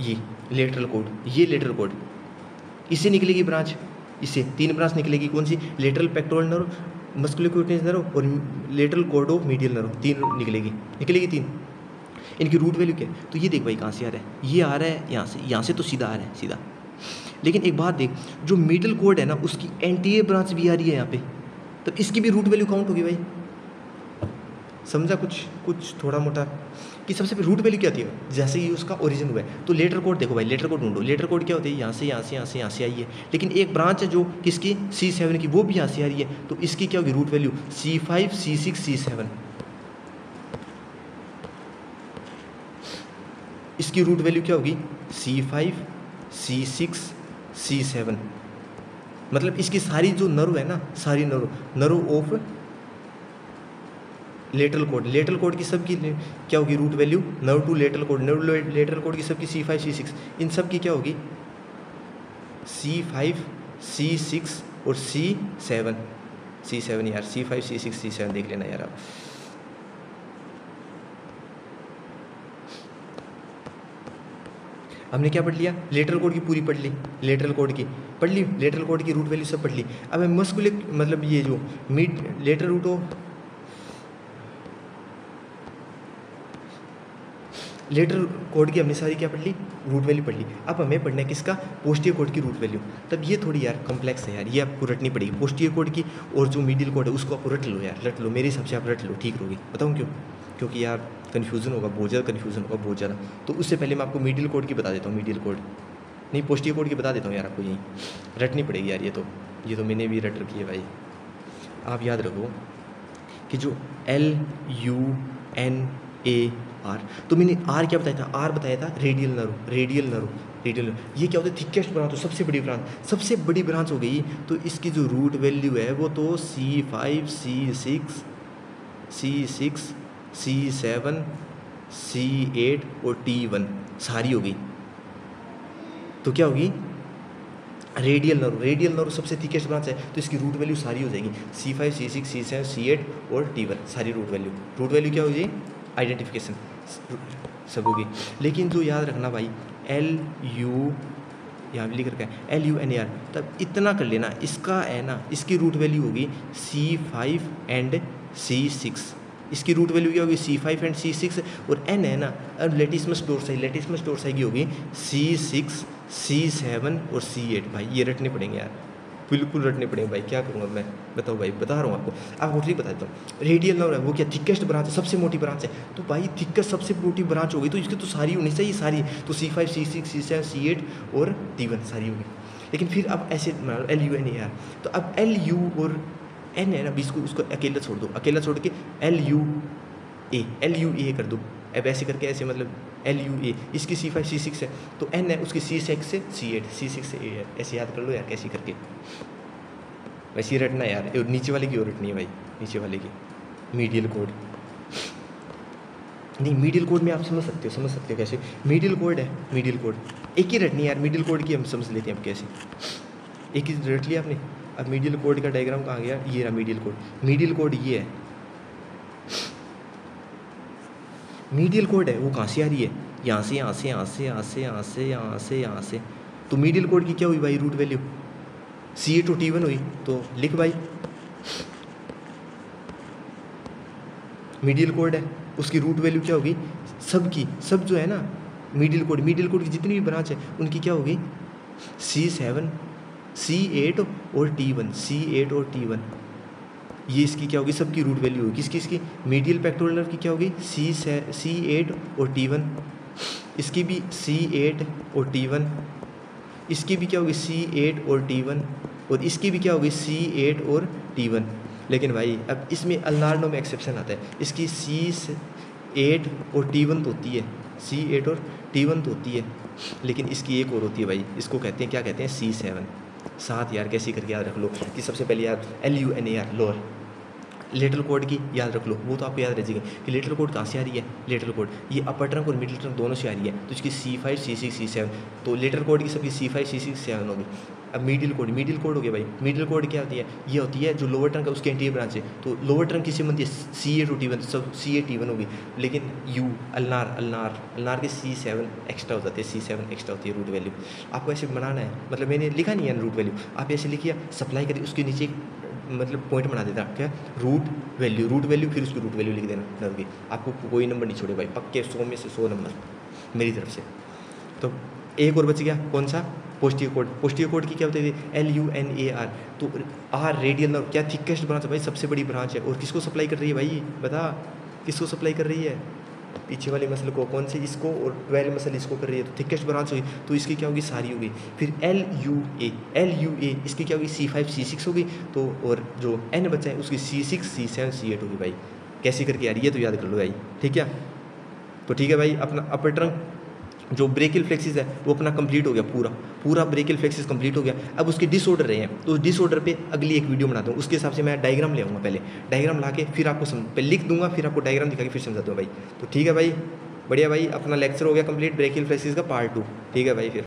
ये लेटरल कोड, इससे निकलेगी ब्रांच, इससे 3 ब्रांच निकलेगी, कौन सी, lateral pectoral nerve, musculocutaneous nerve और lateral cord of medial nerve, 3 निकलेगी 3। इनकी रूट वैल्यू क्या है, तो ये देख भाई कहाँ से आ रहा है, ये आ रहा है यहाँ से तो सीधा आ रहा है, सीधा। लेकिन एक बात देख, जो मिडल कोड है ना उसकी एंटीरियर ब्रांच भी आ रही है यहाँ पे, तब इसकी भी रूट वैल्यू काउंट होगी भाई, समझा कुछ कुछ थोड़ा मोटा कि सबसे पहले रूट वैल्यू क्या होती है, जैसे ही उसका ओरिजिन हुआ है। तो लेटर कोड देखो भाई, लेटर कोड ढूंढो। लेटर कोड क्या होती है, यहाँ से यहाँ से यहाँ से यहाँ से आई है, लेकिन एक ब्रांच है जो किसकी, C7 की, वो भी यहाँ से आ रही है। तो इसकी क्या होगी root value, C5 C6 C7। इसकी रूट वैल्यू क्या होगी, C5 C6 C7। मतलब इसकी सारी जो नर्व है ना, सारी nerve of lateral cord, lateral cord की सब की क्या होगी root value, nerve to lateral cord, nerve lateral cord की सब की C5 C6, इन सब की क्या होगी C5 C6 और C7 यार, C5 C6 C7 देख लेना यार आप। हमने क्या पढ़ लिया, लेटरल कोड की पूरी पढ़ ली, लेटरल कोड की पढ़ ली, लेटरल कोड की रूट वैल्यू सब पढ़ ली। अब मस्कुलर मतलब ये जो मिड लेटरल रूट हो, लेटर कोड की हमने सारी क्या पढ़ ली, रूट वैल्यू पढ़ ली। अब हमें पढ़ना है किसका, पोस्टीरियर कोड की रूट वैल्यू। तब ये थोड़ी यार कॉम्प्लेक्स है यार, ये आपको रटनी पड़ेगी पोस्टीरियर कोड की, और जो मिडिल कोड है उसको आप रट लो यार, रट लो, मेरे हिसाब से आप रट लो, ठीक होगी। बताऊँ क्यों, क्योंकि यार कन्फ्यूज़न होगा, बहुत ज़्यादा कन्फ्यूज़न होगा, बहुत ज़्यादा। तो उससे पहले मैं आपको मिडिल कोड की बता देता हूँ, मिडिल कोड नहीं पोस्टीरियर कोड की बता देता हूँ यार, आपको यही रटनी पड़ेगी यार, ये तो मैंने भी रट रखी है भाई। आप याद रखो कि जो LUNAR, तो मैंने आर क्या बताया था, आर बताया था रेडियल नर्व, रेडियल नर्व। ये क्या होता है, थिकेस्ट ब्रांच, तो सबसे बड़ी ब्रांच, सबसे बड़ी ब्रांच हो गई। तो इसकी जो रूट वैल्यू है वो तो C5 C6 C6 C7 C8 और T1 सारी हो गई। तो क्या होगी, रेडियल नर्व, रेडियल नर्व सबसे थिकेस्ट ब्रांच है, तो इसकी रूट वैल्यू सारी हो जाएगी C5 C6 C7 C8 और T1 सारी रूट वैल्यू क्या होगी, आइडेंटिफिकेशन सब होगी। लेकिन जो याद रखना भाई, LU यहाँ लिख रखा है LUNAR, तब इतना कर लेना, इसका है ना, इसकी रूट वैल्यू होगी C5 एंड C6। इसकी रूट वैल्यू क्या होगी, C5 एंड C6, और N है ना, अब लेटिसमस डोर्साई की होगी C6 C7 और C8। भाई ये रटने पड़ेंगे यार, बिल्कुल रटने पड़ेंगे भाई, क्या करूँगा मैं, बताओ भाई, बता रहा हूँ आपको ठीक बता देता हूँ। रेडियल नर्व है वो क्या, थिकेस्ट ब्रांच है, सबसे मोटी ब्रांच है। तो भाई थिकेस्ट सबसे मोटी ब्रांच हो गई, तो इसकी तो सारी होनी चाहिए, सारी तो C5 C6 C7 C8 और T1 सारी होगी। लेकिन फिर अब ऐसे LUNAR, तो अब LU और N है ना, इसको उसको अकेला छोड़ दो, अकेला छोड़ के LUA कर दो। अब ऐसे करके ऐसे मतलब LUA, इसकी C5 C6 है, तो N है उसकी C6 से C8, C6 से A है, ऐसे याद कर लो यार कैसे करके, वैसे ही रटना यार। और नीचे वाले की और रटनी है भाई, नीचे वाले की मीडियल कोड नहीं, मीडियल कोड में आप समझ सकते हो कैसे, मीडियल कोड है, मीडियल कोड एक ही रटनी है यार, मीडियल कोड की हम समझ लेते हैं अब कैसे, एक ही रट लिया आपने। अब मीडियल कोड का डायग्राम कहाँ गया, ये रहा मीडियल कोड ये है, मीडियल कोड है वो कहाँ से आ रही है, यहाँ से यहाँ से यहाँ से यहाँ से यहाँ से यहाँ से यहाँ से। तो मीडियल कोड की क्या हुई भाई रूट वैल्यू, C8 और T1 हुई। तो लिख भाई, मीडियल कोड है उसकी रूट वैल्यू क्या होगी, सब जो है ना मीडियल कोड की जितनी भी ब्रांच है उनकी क्या होगी C7 C8 और T1 ये इसकी क्या होगी, सबकी रूट वैल्यू होगी। इसकी मीडियल पेक्टोरल नर्व की क्या होगी C8 और T1, इसकी भी C8 और T1, इसकी भी क्या होगी C8 और T1, और इसकी भी क्या होगी C8 और T1। लेकिन भाई अब इसमें अल्नार्डो में एक्सेप्शन आता है, इसकी C8 और T1 तो होती है, C8 और T1 तो होती है, लेकिन इसकी एक और होती है भाई, इसको कहते हैं, क्या कहते हैं, C7। साथ यार कैसे करके याद रख लो कि सबसे पहले यार LUNAR लोअर, लेटरल कोड की याद रख लो, वो तो आपको याद रह जाएगी कि लेटरल कोड कहाँ से आ रही है, लेटरल कोड ये अपर ट्रंक और मिडिल ट्रंक दोनों से आ रही है, तो इसकी C5 C6 C7, तो लेटरल कोड की सबकी C5 C6 C7 होगी। अब मिडिल कोड हो गया भाई, मिडिल कोड क्या होती है, ये होती है जो लोअर ट्रंक है उसके एंटीरियर ब्रांच है, तो लोअर ट्रंक किससे बनती है C8 और T1, सब C8 T1 होगी। लेकिन यू अल्नार के C7 एक्स्ट्रा हो जाते हैं, C7 एक्स्ट्रा होती है रूट वैल्यू। आपको ऐसे बनाना है, मतलब मैंने लिखा नहीं है रूट वैल्यू, आप ऐसे लिखिए, सप्लाई करिए, उसके नीचे मतलब पॉइंट बना देता क्या, रूट वैल्यू फिर उसकी रूट वैल्यू लिख देना नर्व की। आपको कोई नंबर नहीं छोड़े भाई, पक्के 100 में से 100 नंबर मेरी तरफ से। तो एक और बच गया, कौन सा, पोस्टीरियर कोड की क्या होती है LUNAR। तो आर रेडियल नर्व क्या थिकेस्ट ब्रांच है भाई, सबसे बड़ी ब्रांच है, और किसको सप्लाई कर रही है भाई बता, किसको सप्लाई कर रही है, पीछे वाले मसल को, कौन सी, इसको, और 12 मसल इसको कर रही है, तो थिकेस्ट ब्रांच हुई, तो इसकी क्या होगी, सारी होगी। फिर LUA इसकी क्या होगी, C5 C6 होगी, तो और जो N बचा है उसकी C6 C7 C8 होगी भाई। कैसे करके यार, ये तो याद कर लो भाई, ठीक है। तो ठीक है भाई, अपना अपर ट्रंक जो ब्रेकियल फ्लेक्सिस है वो अपना कंप्लीट हो गया, पूरा ब्रेकियल फ्लेक्सिस कंप्लीट हो गया। अब उसके डिसऑर्डर रहे हैं, तो उस डिसऑर्डर पे अगली एक वीडियो बनाता हूँ, उसके हिसाब से मैं डायग्राम ले आऊँगा, पहले डायग्राम ला के फिर आपको पहले लिख दूंगा, फिर आपको डायग्राम दिखा के फिर समझा दूँगा भाई। तो ठीक है भाई, बढ़िया भाई, अपना लेक्चर हो गया कंप्लीट ब्रेकियल फ्लेक्सिस का पार्ट 2। ठीक है भाई फिर।